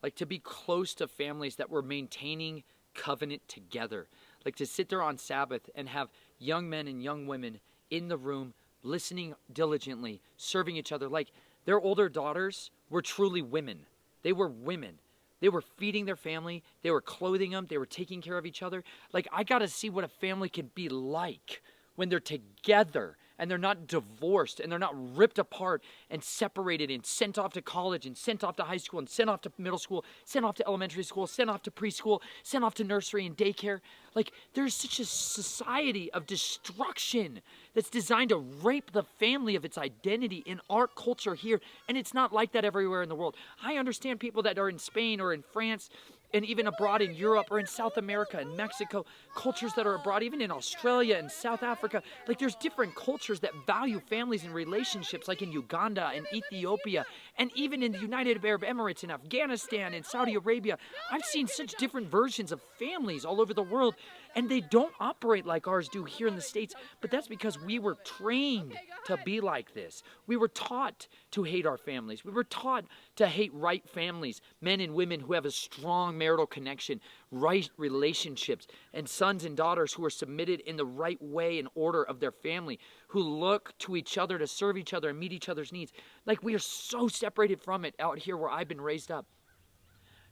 Like to be close to families that were maintaining covenant together. Like to sit there on Sabbath and have young men and young women in the room, listening diligently, serving each other. Like their older daughters were truly women. They were women. They were feeding their family. They were clothing them. They were taking care of each other. Like I got to see what a family can be like when they're together and they're not divorced and they're not ripped apart and separated and sent off to college and sent off to high school and sent off to middle school, sent off to elementary school, sent off to preschool, sent off to nursery and daycare. Like there's such a society of destruction that's designed to rape the family of its identity in our culture here. And it's not like that everywhere in the world. I understand people that are in Spain or in France and even abroad in Europe or in South America and Mexico, cultures that are abroad, even in Australia and South Africa. Like there's different cultures that value families and relationships, like in Uganda and Ethiopia, and even in the United Arab Emirates and Afghanistan and Saudi Arabia. I've seen such different versions of families all over the world, and they don't operate like ours do here in the States, but that's because we were trained to be like this. We were taught to hate our families. We were taught to hate right families, men and women who have a strong marital connection, right relationships, and sons and daughters who are submitted in the right way and order of their family, who look to each other to serve each other and meet each other's needs. Like we are so separated from it out here where I've been raised up.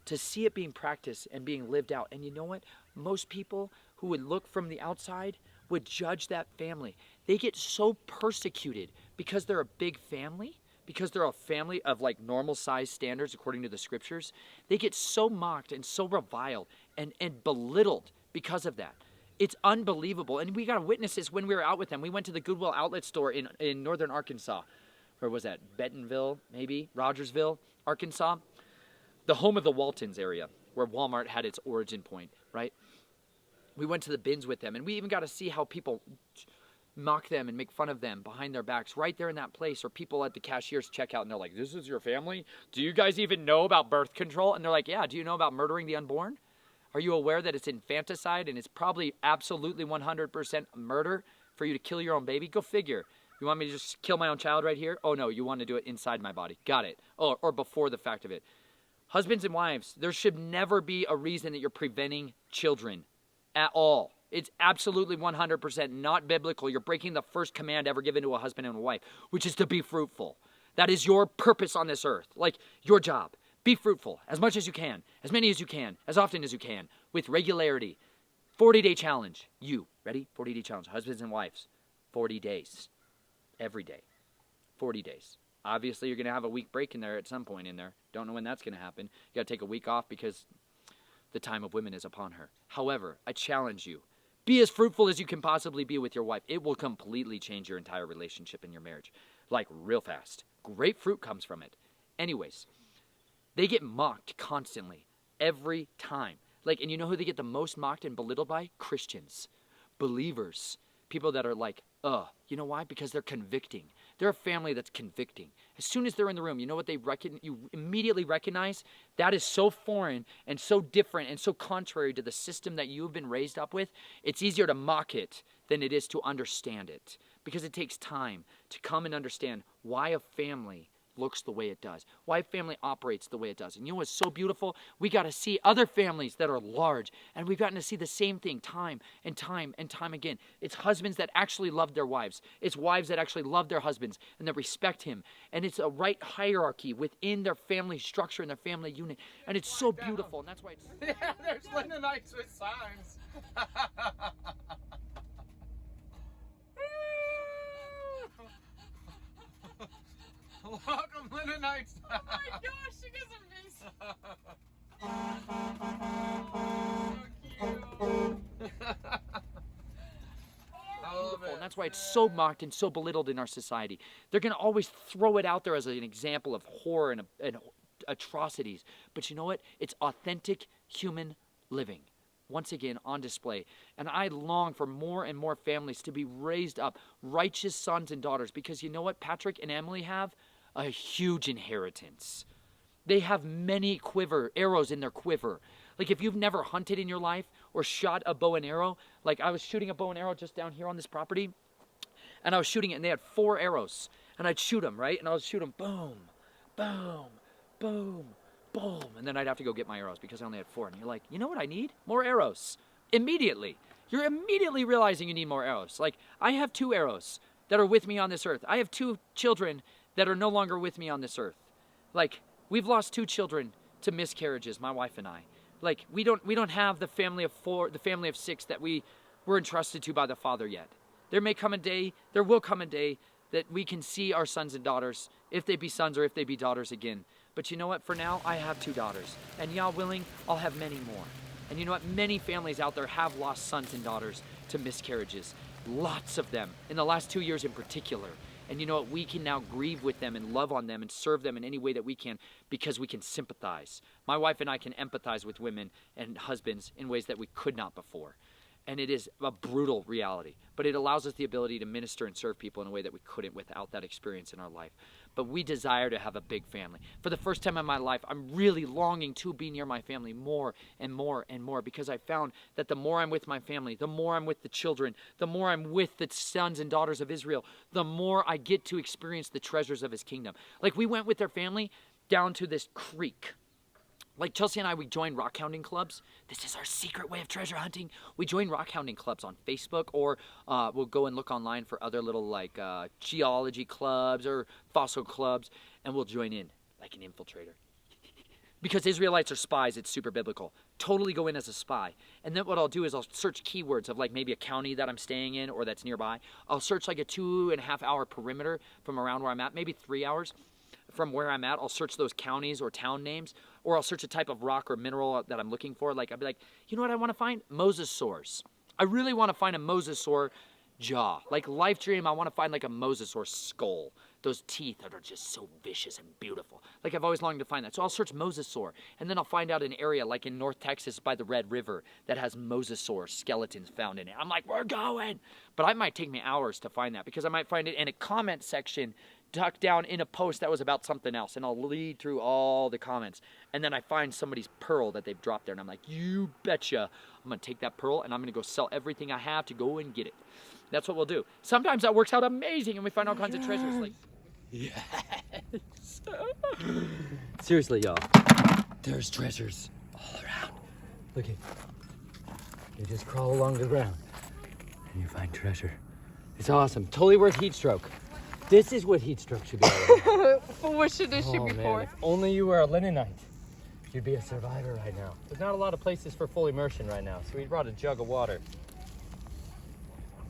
To see it being practiced and being lived out. And you know what? Most people who would look from the outside would judge that family. They get so persecuted because they're a big family, because they're a family of like normal size standards according to the scriptures. They get so mocked and so reviled and belittled because of that. It's unbelievable. And we got witnesses when we were out with them. We went to the Goodwill outlet store in northern Arkansas. Where was that? Bentonville, maybe? Rogersville, Arkansas. The home of the Waltons area, where Walmart had its origin point, right? We went to the bins with them, and we even got to see how people mock them and make fun of them behind their backs right there in that place, or people at the cashier's checkout, and they're like, this is your family? Do you guys even know about birth control? And they're like, yeah, do you know about murdering the unborn? Are you aware that it's infanticide, and it's probably absolutely 100% murder for you to kill your own baby? Go figure. You want me to just kill my own child right here? Oh, no, you want to do it inside my body. Got it. Oh, or before the fact of it. Husbands and wives, there should never be a reason that you're preventing children at all. It's absolutely 100% not biblical. You're breaking the first command ever given to a husband and a wife, which is to be fruitful. That is your purpose on this earth, like your job. Be fruitful as much as you can, as many as you can, as often as you can, with regularity. 40-day challenge. You, ready? 40-day challenge. Husbands and wives, 40 days. Every day. 40 days. Obviously, you're going to have a week break in there at some point in there. Don't know when that's going to happen. You got to take a week off because the time of women is upon her. However, I challenge you. Be as fruitful as you can possibly be with your wife. It will completely change your entire relationship in your marriage. Like real fast. Great fruit comes from it. Anyways, they get mocked constantly. Every time. Like, and you know who they get the most mocked and belittled by? Christians, believers, people that are like, you know why? Because they're convicting. They're a family that's convicting. As soon as they're in the room, you know what you immediately recognize? That is so foreign and so different and so contrary to the system that you've been raised up with. It's easier to mock it than it is to understand it, because it takes time to come and understand why a family looks the way it does, why a family operates the way it does. And you know what's so beautiful? We got to see other families that are large, and we've gotten to see the same thing time and time and time again. It's husbands that actually love their wives. It's wives that actually love their husbands and that respect him. And it's a right hierarchy within their family structure and their family unit. And it's so beautiful. And that's why it's... Yeah, there's Lennonites with signs. Welcome, Lennonites. Oh my gosh, you guys are amazing. And that's why it's so mocked and so belittled in our society. They're going to always throw it out there as an example of horror and atrocities. But you know what? It's authentic human living, once again on display. And I long for more and more families to be raised up righteous sons and daughters, because you know what Patrick and Emily have? A huge inheritance. They have many arrows in their quiver. Like, if you've never hunted in your life or shot a bow and arrow, like I was shooting a bow and arrow just down here on this property, and I was shooting it, and they had 4 arrows, and I'd shoot them, right? And I would shoot them, boom, boom, boom, boom, and then I'd have to go get my arrows because I only had 4. And you're like, you know what I need? More arrows. Immediately. You're immediately realizing you need more arrows. Like, I have 2 arrows that are with me on this earth. I have 2 children that are no longer with me on this earth. Like, we've lost 2 children to miscarriages, my wife and I. Like, we don't have the family of 4, the family of 6 that we were entrusted to by the Father yet. There will come a day that we can see our sons and daughters, if they be sons or if they be daughters again. But you know what? For now, I have 2 daughters. And Yah willing, I'll have many more. And you know what? Many families out there have lost sons and daughters to miscarriages. Lots of them, in the last 2 years in particular. And you know what? We can now grieve with them and love on them and serve them in any way that we can, because we can sympathize. My wife and I can empathize with women and husbands in ways that we could not before. And it is a brutal reality, but it allows us the ability to minister and serve people in a way that we couldn't without that experience in our life. But we desire to have a big family. For the first time in my life, I'm really longing to be near my family more and more and more, because I found that the more I'm with my family, the more I'm with the children, the more I'm with the sons and daughters of Israel, the more I get to experience the treasures of his kingdom. Like, we went with their family down to this creek. Like, Chelsea and I, we joined rock hounding clubs. This is our secret way of treasure hunting. We join rock hounding clubs on Facebook, or we'll go and look online for other little, like, geology clubs or fossil clubs, and we'll join in like an infiltrator. Because Israelites are spies, it's super biblical. Totally go in as a spy. And then what I'll do is I'll search keywords of, like, maybe a county that I'm staying in or that's nearby. I'll search like a 2.5 hour perimeter from around where I'm at, maybe 3 hours. From where I'm at, I'll search those counties or town names, or I'll search a type of rock or mineral that I'm looking for. Like, I'll be like, you know what I want to find? Mosasaurs. I really want to find a mosasaur jaw. Like, life dream, I want to find like a mosasaur skull. Those teeth that are just so vicious and beautiful. Like, I've always longed to find that. So I'll search mosasaur, and then I'll find out an area like in North Texas by the Red River that has mosasaur skeletons found in it. I'm like, we're going. But it might take me hours to find that, because I might find it in a comment section tucked down in a post that was about something else, and I'll lead through all the comments, and then I find somebody's pearl that they've dropped there, and I'm like, you betcha, I'm going to take that pearl, and I'm going to go sell everything I have to go and get it. That's what we'll do. Sometimes that works out amazing, and we find all kinds of treasures. Like, yes. Seriously, y'all, there's treasures all around. Look at, you just crawl along the ground, and you find treasure. It's awesome. Totally worth heat stroke. This is what heat stroke should be all about. What should this should be Man, for? if only you were a Lennonite, you'd be a survivor right now. There's not a lot of places for full immersion right now, so we brought a jug of water.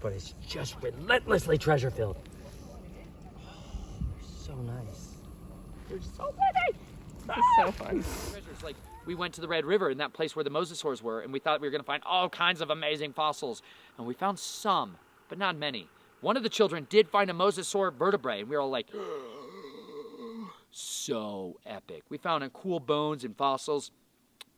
But it's just relentlessly treasure-filled. So nice. They're so pretty. It's so fun. treasures. Like, we went to the Red River, in that place where the mosasaurs were, and we thought we were going to find all kinds of amazing fossils. And we found some, but not many. One of the children did find a mosasaur vertebrae, and we were all like, so epic. We found cool bones and fossils,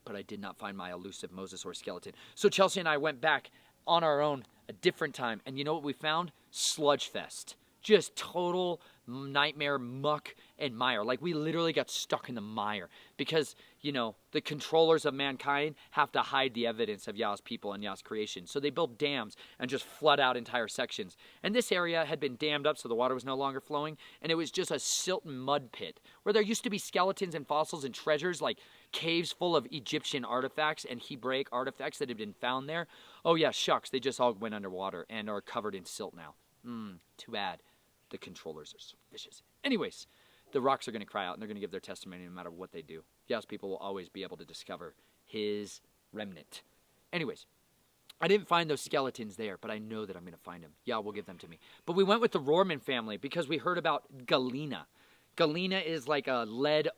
but I did not find my elusive mosasaur skeleton. So Chelsea and I went back on our own a different time, and you know what we found? Sludge fest. Just total nightmare, muck, and mire. Like, we literally got stuck in the mire because, you know, the controllers of mankind have to hide the evidence of Yah's people and Yah's creation. So they build dams and just flood out entire sections. And this area had been dammed up so the water was no longer flowing, and it was just a silt and mud pit where there used to be skeletons and fossils and treasures, like caves full of Egyptian artifacts and Hebraic artifacts that had been found there. Oh yeah, shucks, they just all went underwater and are covered in silt now. Too bad. The controllers are so vicious. Anyways, the rocks are going to cry out and they're going to give their testimony no matter what they do. Yah's people will always be able to discover his remnant. Anyways, I didn't find those skeletons there, but I know that I'm going to find them. Yah will give them to me. But we went with the Rorman family because we heard about galena. Galena is like a lead,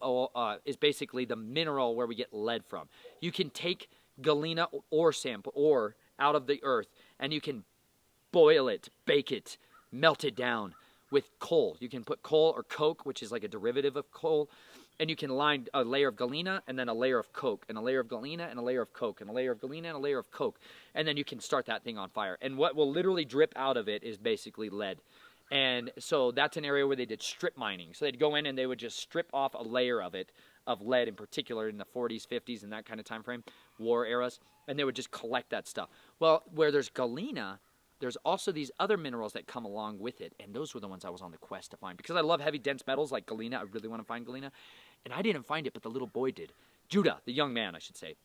is basically the mineral where we get lead from. You can take galena ore sample, ore out of the earth, and you can boil it, bake it, melt it down with coal. You can put coal or coke, which is like a derivative of coal, and you can line a layer of galena and then a layer of coke and a layer of galena and a layer of coke and a layer of galena and a layer of coke, and then you can start that thing on fire. And what will literally drip out of it is basically lead. And so that's an area where they did strip mining. So they'd go in and they would just strip off a layer of it, of lead in particular, in the 40s, 50s, and that kind of time frame, war eras, and they would just collect that stuff. Well, where there's galena, there's also these other minerals that come along with it, and those were the ones I was on the quest to find. Because I love heavy, dense metals like galena. I really want to find galena. And I didn't find it, but the little boy did. Judah, the young man, I should say.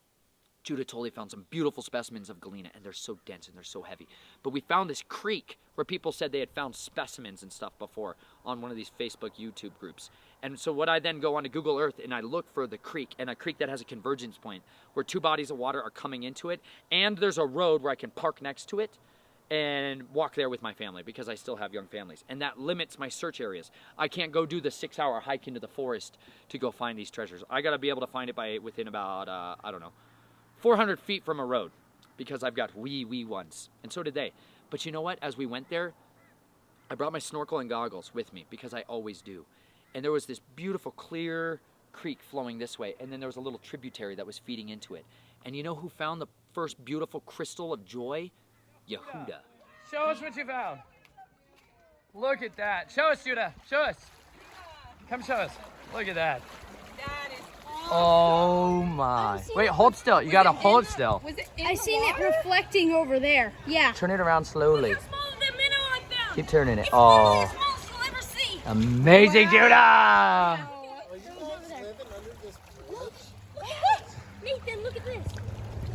Judah totally found some beautiful specimens of galena, and they're so dense and they're so heavy. But we found this creek where people said they had found specimens and stuff before on one of these Facebook, YouTube groups. And so what I then go on to Google Earth, and I look for the creek, and a creek that has a convergence point where two bodies of water are coming into it, and there's a road where I can park next to it and walk there with my family because I still have young families. And that limits my search areas. I can't go do the 6-hour hike into the forest to go find these treasures. I got to be able to find it within about, 400 feet from a road because I've got wee ones. And so did they. But you know what? As we went there, I brought my snorkel and goggles with me because I always do. And there was this beautiful, clear creek flowing this way. And then there was a little tributary that was feeding into it. And you know who found the first beautiful crystal of joy? Yehuda. Show us what you found. Look at that. Show us, Judah. Show us. Come show us. Look at that. That is Oh my. Wait, hold still. You gotta hold still. Was it in I the seen it water? reflecting over there. Yeah. Turn it around slowly. How small is that minnow I found? Keep turning it. It's one Oh, of the smallest you'll ever see. amazing, Judah! Nathan, look at this.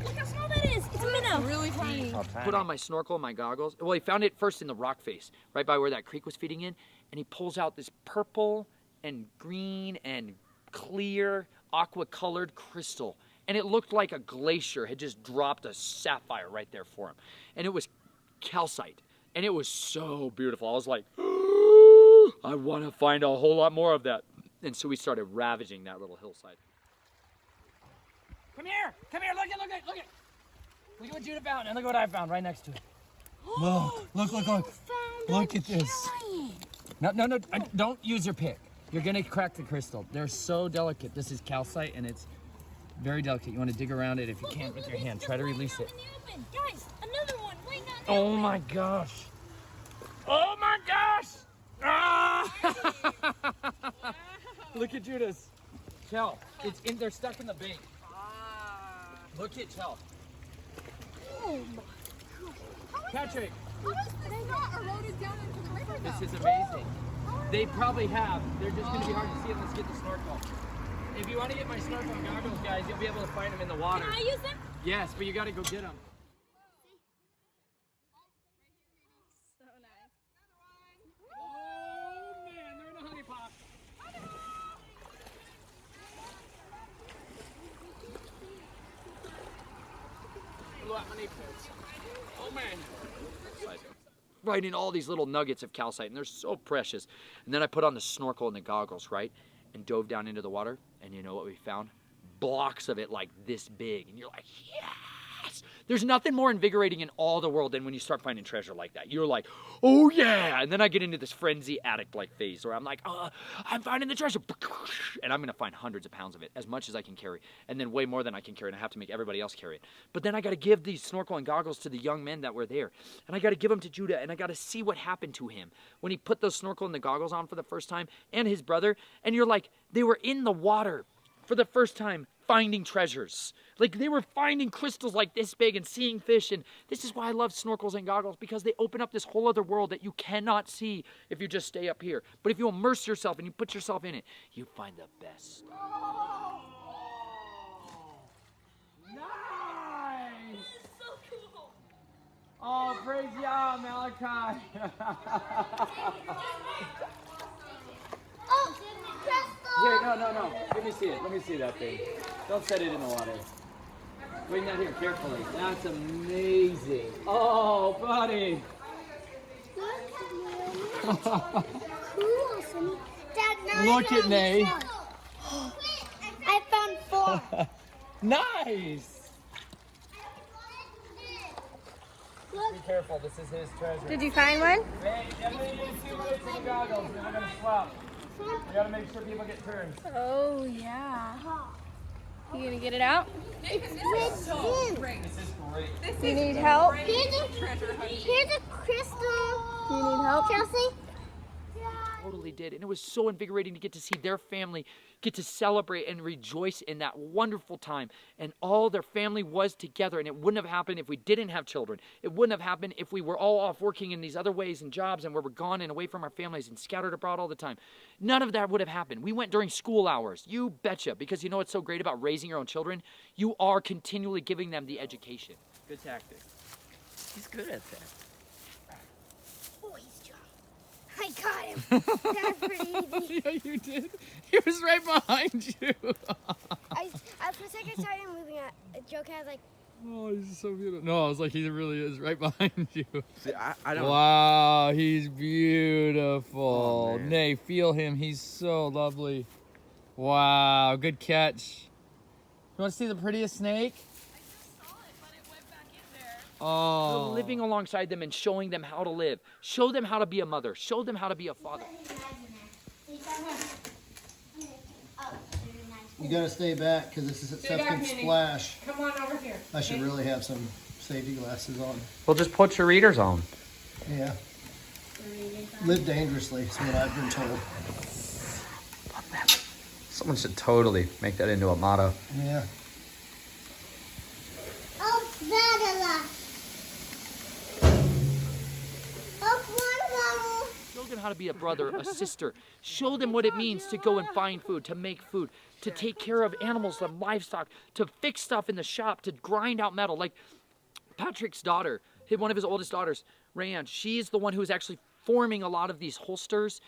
Look how small that is. It's a minnow. Really tiny. Put on my snorkel and my goggles. Well, he found it first in the rock face, right by where that creek was feeding in, and he pulls out this purple and green and clear aqua-colored crystal, and it looked like a glacier had just dropped a sapphire right there for him, and it was calcite, and it was so beautiful. I was like, I want to find a whole lot more of that. And so we started ravaging that little hillside. Come here. Look at what Judah found, and look what I found right next to it. Look. Look at this. No, don't use your pick. You're gonna crack the crystal. They're so delicate. This is calcite, and it's very delicate. You want to dig around it if you can with your hand. Try to release it. Guys, another one. Wait, not Oh my gosh. Oh my gosh. Ah! Look at Judah's. Chell, they're stuck in the bank. Look at Chell. Oh Patrick, How is this not eroded down into the river though? this is amazing. They probably have. They're just going to be hard to see unless get the snorkel. If you want to get my snorkel and goggles, guys, you'll be able to find them in the water. Can I use them? Yes, but you got to go get them. So nice. Oh man, they're in a honey pot. Look, honey pots. Oh man. Right in all these little nuggets of calcite, and they're so precious. And then I put on the snorkel and the goggles, right, and dove down into the water, and you know what we found? Blocks of it like this big, and you're like, yes! There's nothing more invigorating in all the world than when you start finding treasure like that. You're like, oh yeah. And then I get into this frenzy addict-like phase where I'm like, I'm finding the treasure. And I'm going to find hundreds of pounds of it, as much as I can carry. And then way more than I can carry, and I have to make everybody else carry it. But then I got to give these snorkel and goggles to the young men that were there. And I got to give them to Judah, and I got to see what happened to him when he put those snorkel and the goggles on for the first time, and his brother. And you're like, they were in the water for the first time finding treasures. Like they were finding crystals like this big and seeing fish. And this is why I love snorkels and goggles, because they open up this whole other world that you cannot see if you just stay up here. But if you immerse yourself and you put yourself in it, you find the best. Nice! This is so cool. Oh, praise Yah, Malachi. Oh, crystal. Here, no. Let me see it. Let me see that thing. Don't set it in the water. Bring that here carefully. That's amazing. Oh, buddy. Cool. Dad, now Look at Nay. I found 4. Nice. Be Look. careful. This is his treasure. Did you find one? Hey, definitely need 2 minutes of the goggles. Then we're going to swap. We got to make sure people get turns. Oh, yeah. You gonna get it out? This is great. You need help? Here's a crystal. You need help? Chelsea? Totally did. And it was so invigorating to get to see their family get to celebrate and rejoice in that wonderful time. And all their family was together. And it wouldn't have happened if we didn't have children. It wouldn't have happened if we were all off working in these other ways and jobs and we were gone and away from our families and scattered abroad all the time. None of that would have happened. We went during school hours. You betcha. Because you know what's so great about raising your own children? You are continually giving them the education. Good tactic. He's good at that. Oh, he's strong. I got him. That's pretty easy. Yeah, you did. He was right behind you. For a second I started moving. A joke I was like, Oh, he's so beautiful. No, I was like, he really is right behind you. See, I don't. Wow, he's beautiful. Oh, man. Nay, feel him. He's so lovely. Wow, good catch. You want to see the prettiest snake? I just saw it, but it went back in there. Oh. Living alongside them and showing them how to live. Show them how to be a mother. Show them how to be a father. You gotta stay back because this is a septic splash. Come on over here. I should really have some safety glasses on. Well, just put your readers on. Yeah. Live dangerously is what I've been told. Someone should totally make that into a motto. Yeah. oh, Zadala. Oh, Show them how to be a brother, a sister. Show them what it means to go and find food, to make food, to take care of animals, the livestock, to fix stuff in the shop, to grind out metal. Like Patrick's daughter, one of his oldest daughters, Rayanne, she's the one who is actually forming a lot of these holsters,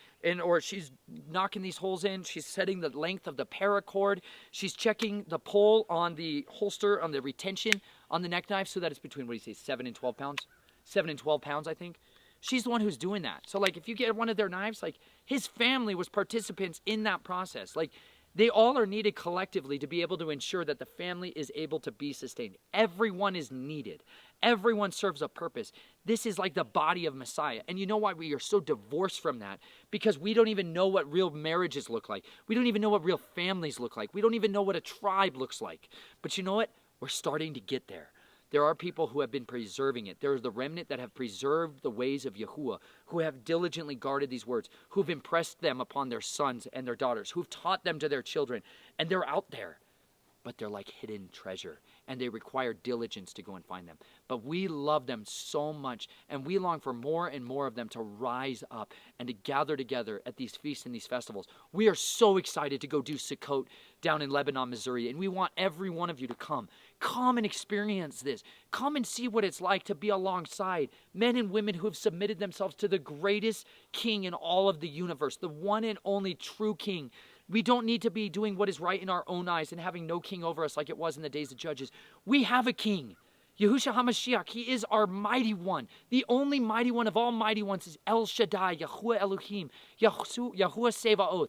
or she's knocking these holes in. She's setting the length of the paracord. She's checking the pull on the holster, on the retention on the neck knife, so that it's between, what do you say, 7 and 12 pounds? 7 and 12 pounds, I think. She's the one who's doing that. So like if you get one of their knives, like his family was participants in that process. Like they all are needed collectively to be able to ensure that the family is able to be sustained. Everyone is needed. Everyone serves a purpose. This is like the body of Messiah. And you know why we are so divorced from that? Because we don't even know what real marriages look like. We don't even know what real families look like. We don't even know what a tribe looks like. But you know what? We're starting to get there. There are people who have been preserving it. There is the remnant that have preserved the ways of Yahuwah, who have diligently guarded these words, who've impressed them upon their sons and their daughters, who've taught them to their children, and they're out there. But they're like hidden treasure, and they require diligence to go and find them. But we love them so much, and we long for more and more of them to rise up and to gather together at these feasts and these festivals. We are so excited to go do Sukkot down in Lebanon, Missouri, and we want every one of you to come. Come and experience this. Come and see what it's like to be alongside men and women who have submitted themselves to the greatest king in all of the universe, the one and only true king. We don't need to be doing what is right in our own eyes and having no king over us like it was in the days of Judges. We have a king, Yahushua HaMashiach. He is our mighty one. The only mighty one of all mighty ones is El Shaddai, Yahuwah Elohim, Yahuwah Sevaoth,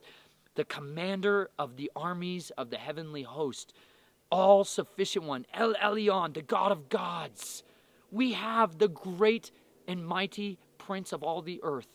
the commander of the armies of the heavenly host. all-sufficient one, El Elyon, the God of gods. We have the great and mighty Prince of all the earth,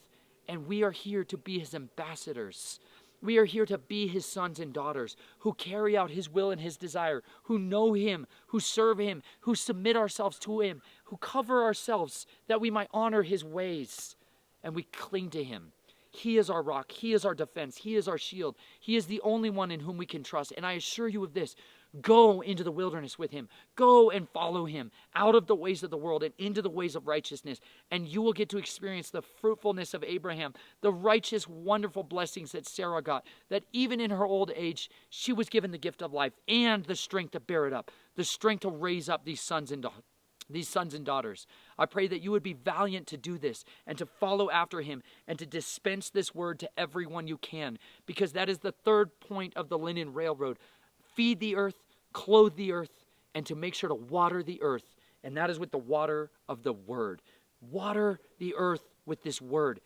and we are here to be his ambassadors. We are here to be his sons and daughters who carry out his will and his desire, who know him, who serve him, who submit ourselves to him, who cover ourselves that we might honor his ways, and we cling to him. He is our rock. He is our defense. He is our shield. He is the only one in whom we can trust. And I assure you of this, go into the wilderness with him. Go and follow him out of the ways of the world and into the ways of righteousness. And you will get to experience the fruitfulness of Abraham, the righteous, wonderful blessings that Sarah got, that even in her old age, she was given the gift of life and the strength to bear it up, the strength to raise up these sons and daughters. I pray that you would be valiant to do this and to follow after him and to dispense this word to everyone you can, because that is the third point of the linen railroad. Feed the earth, clothe the earth, and to make sure to water the earth. And that is with the water of the word. Water the earth with this word.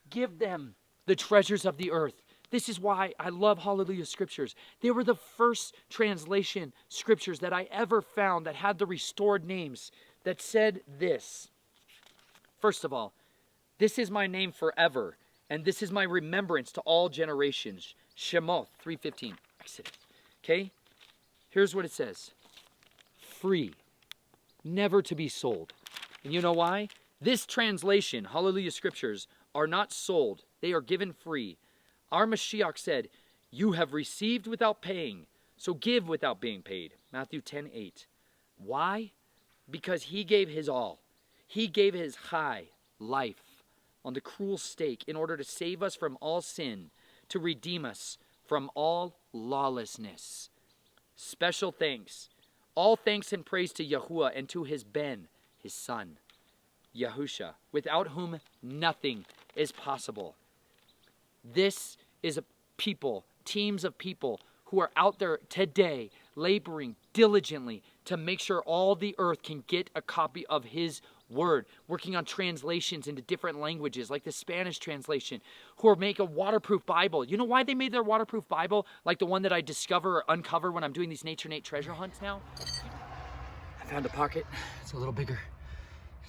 Give them the treasures of the earth. This is why I love Hallelujah Scriptures. They were the first translation scriptures that I ever found that had the restored names that said this. First of all, this is my name forever, and this is my remembrance to all generations. Shemoth 3:15. Exodus. Okay? Here's what it says. Free. Never to be sold. And you know why? This translation, Hallelujah Scriptures, are not sold. They are given free. Our Mashiach said, you have received without paying, so give without being paid. Matthew 10:8. Why? Because he gave his all. He gave his high life on the cruel stake in order to save us from all sin, to redeem us from all lawlessness. Special thanks. All thanks and praise to Yahuwah and to his Ben, his son, Yahusha, without whom nothing is possible. This is a people, teams of people who are out there today laboring diligently to make sure all the earth can get a copy of his word, working on translations into different languages, like the Spanish translation, who are making a waterproof Bible. You know why they made their waterproof Bible, like the one that I discover or uncover when I'm doing these Nature Nate treasure hunts now? I found a pocket. It's a little bigger,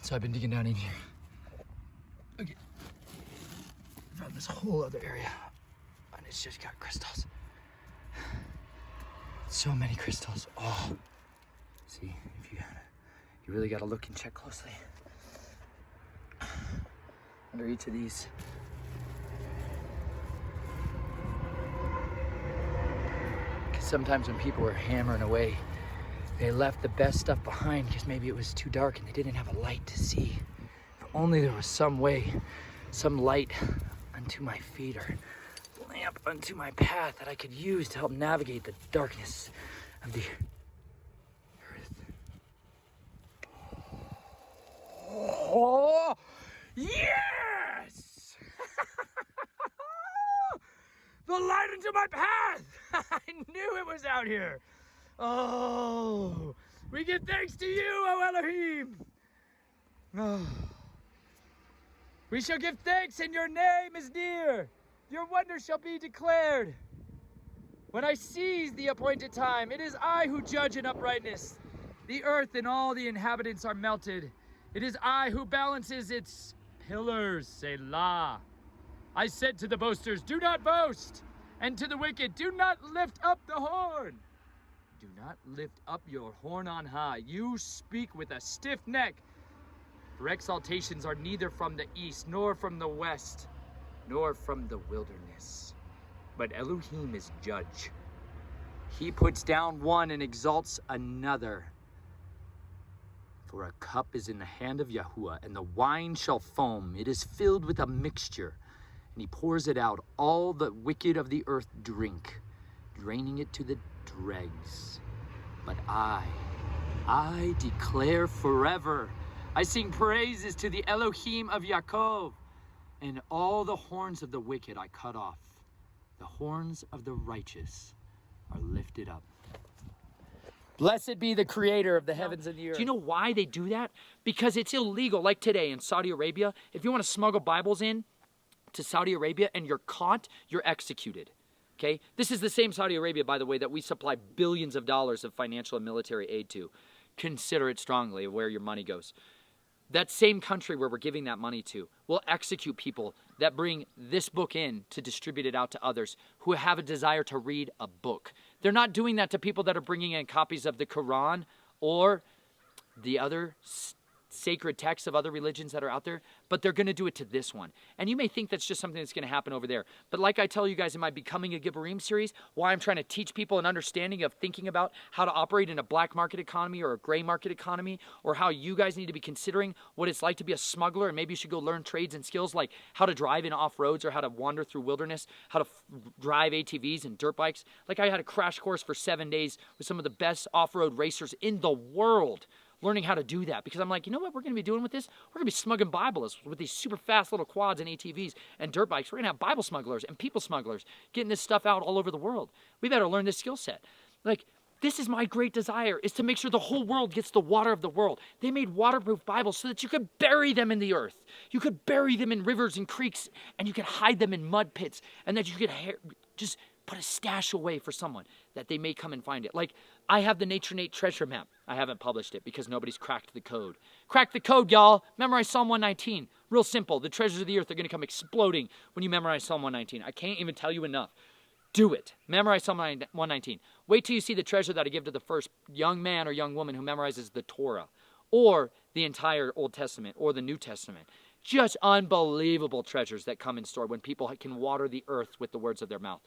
so I've been digging down in here. Okay. I found this whole other area, and it's just got crystals. So many crystals. Oh, see, if you really gotta look and check closely. Under each of these. Because sometimes when people were hammering away, they left the best stuff behind because maybe it was too dark and they didn't have a light to see. If only there was some way, some light unto my feet or lamp unto my path that I could use to help navigate the darkness of the earth. Oh, yes! The light into my path! I knew it was out here. Oh, we give thanks to you, O Elohim. Oh. We shall give thanks, and your name is near. Your wonder shall be declared. When I seize the appointed time, it is I who judge in uprightness. The earth and all the inhabitants are melted. It is I who balances its pillars, Selah. I said to the boasters, do not boast, and to the wicked, do not lift up the horn. Do not lift up your horn on high. You speak with a stiff neck. For exaltations are neither from the east, nor from the west, nor from the wilderness. But Elohim is judge. He puts down one and exalts another. For a cup is in the hand of Yahuwah, and the wine shall foam. It is filled with a mixture, and he pours it out. All the wicked of the earth drink, draining it to the dregs. But I declare forever. I sing praises to the Elohim of Yaakov, and all the horns of the wicked I cut off. The horns of the righteous are lifted up. Blessed be the creator of the heavens and the earth. Do you know why they do that? Because it's illegal, like today in Saudi Arabia. If you want to smuggle Bibles in to Saudi Arabia and you're caught, you're executed. Okay? This is the same Saudi Arabia, by the way, that we supply billions of dollars of financial and military aid to. Consider it strongly where your money goes. That same country where we're giving that money to will execute people that bring this book in to distribute it out to others who have a desire to read a book. They're not doing that to people that are bringing in copies of the Quran or the other sacred texts of other religions that are out there, but they're going to do it to this one. And you may think that's just something that's going to happen over there. But like I tell you guys in my Becoming a Gibborim series, why I'm trying to teach people an understanding of thinking about how to operate in a black market economy or a gray market economy, or how you guys need to be considering what it's like to be a smuggler, and maybe you should go learn trades and skills like how to drive in off-roads or how to wander through wilderness, how to drive ATVs and dirt bikes. Like I had a crash course for 7 days with some of the best off-road racers in the world, learning how to do that, because I'm like, you know what we're going to be doing with this? We're going to be smuggling Bibles with these super fast little quads and ATVs and dirt bikes. We're going to have Bible smugglers and people smugglers getting this stuff out all over the world. We better learn this skill set. Like, this is my great desire, is to make sure the whole world gets the water of the world. They made waterproof Bibles so that you could bury them in the earth. You could bury them in rivers and creeks, and you could hide them in mud pits, and that you could just put a stash away for someone that they may come and find it. Like, I have the Nature Nate treasure map. I haven't published it because nobody's cracked the code. Crack the code, y'all. Memorize Psalm 119. Real simple. The treasures of the earth are going to come exploding when you memorize Psalm 119. I can't even tell you enough. Do it. Memorize Psalm 119. Wait till you see the treasure that I give to the first young man or young woman who memorizes the Torah, or the entire Old Testament, or the New Testament. Just unbelievable treasures that come in store when people can water the earth with the words of their mouth.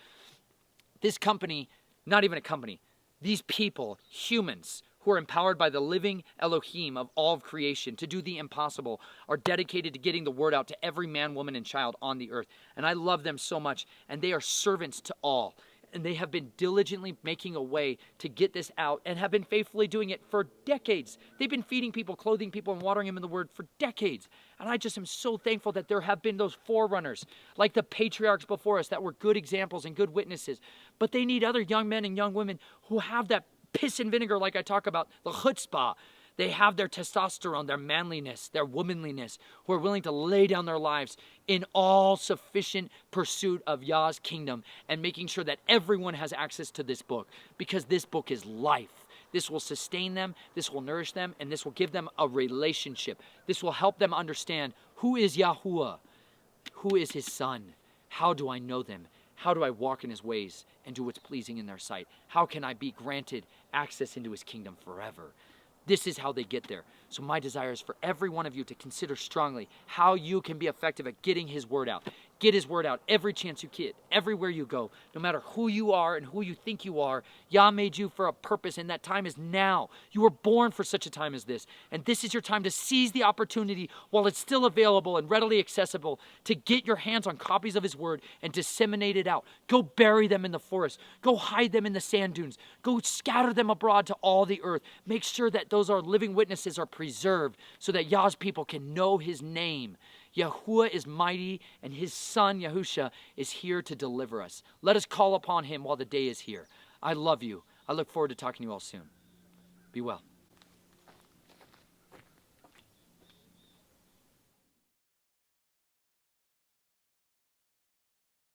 This company, not even a company, these people, humans, who are empowered by the living Elohim of all of creation to do the impossible, are dedicated to getting the word out to every man, woman, and child on the earth. And I love them so much. And they are servants to all. And they have been diligently making a way to get this out and have been faithfully doing it for decades. They've been feeding people, clothing people, and watering them in the word for decades. And I just am so thankful that there have been those forerunners, like the patriarchs before us, that were good examples and good witnesses. But they need other young men and young women who have that piss and vinegar, like I talk about, the chutzpah. They have their testosterone, their manliness, their womanliness, who are willing to lay down their lives in all sufficient pursuit of Yah's kingdom and making sure that everyone has access to this book, because this book is life. This will sustain them, this will nourish them, and this will give them a relationship. This will help them understand who is Yahuwah, who is his son, how do I know them, how do I walk in his ways and do what's pleasing in their sight, how can I be granted access into his kingdom forever. This is how they get there. So my desire is for every one of you to consider strongly how you can be effective at getting his word out. Get his word out every chance you get, everywhere you go, no matter who you are and who you think you are. Yah made you for a purpose, and that time is now. You were born for such a time as this. And this is your time to seize the opportunity while it's still available and readily accessible to get your hands on copies of his word and disseminate it out. Go bury them in the forest. Go hide them in the sand dunes. Go scatter them abroad to all the earth. Make sure that those are living witnesses are preserved so that Yah's people can know his name. Yahuwah is mighty, and his son, Yahusha, is here to deliver us. Let us call upon him while the day is here. I love you. I look forward to talking to you all soon. Be well.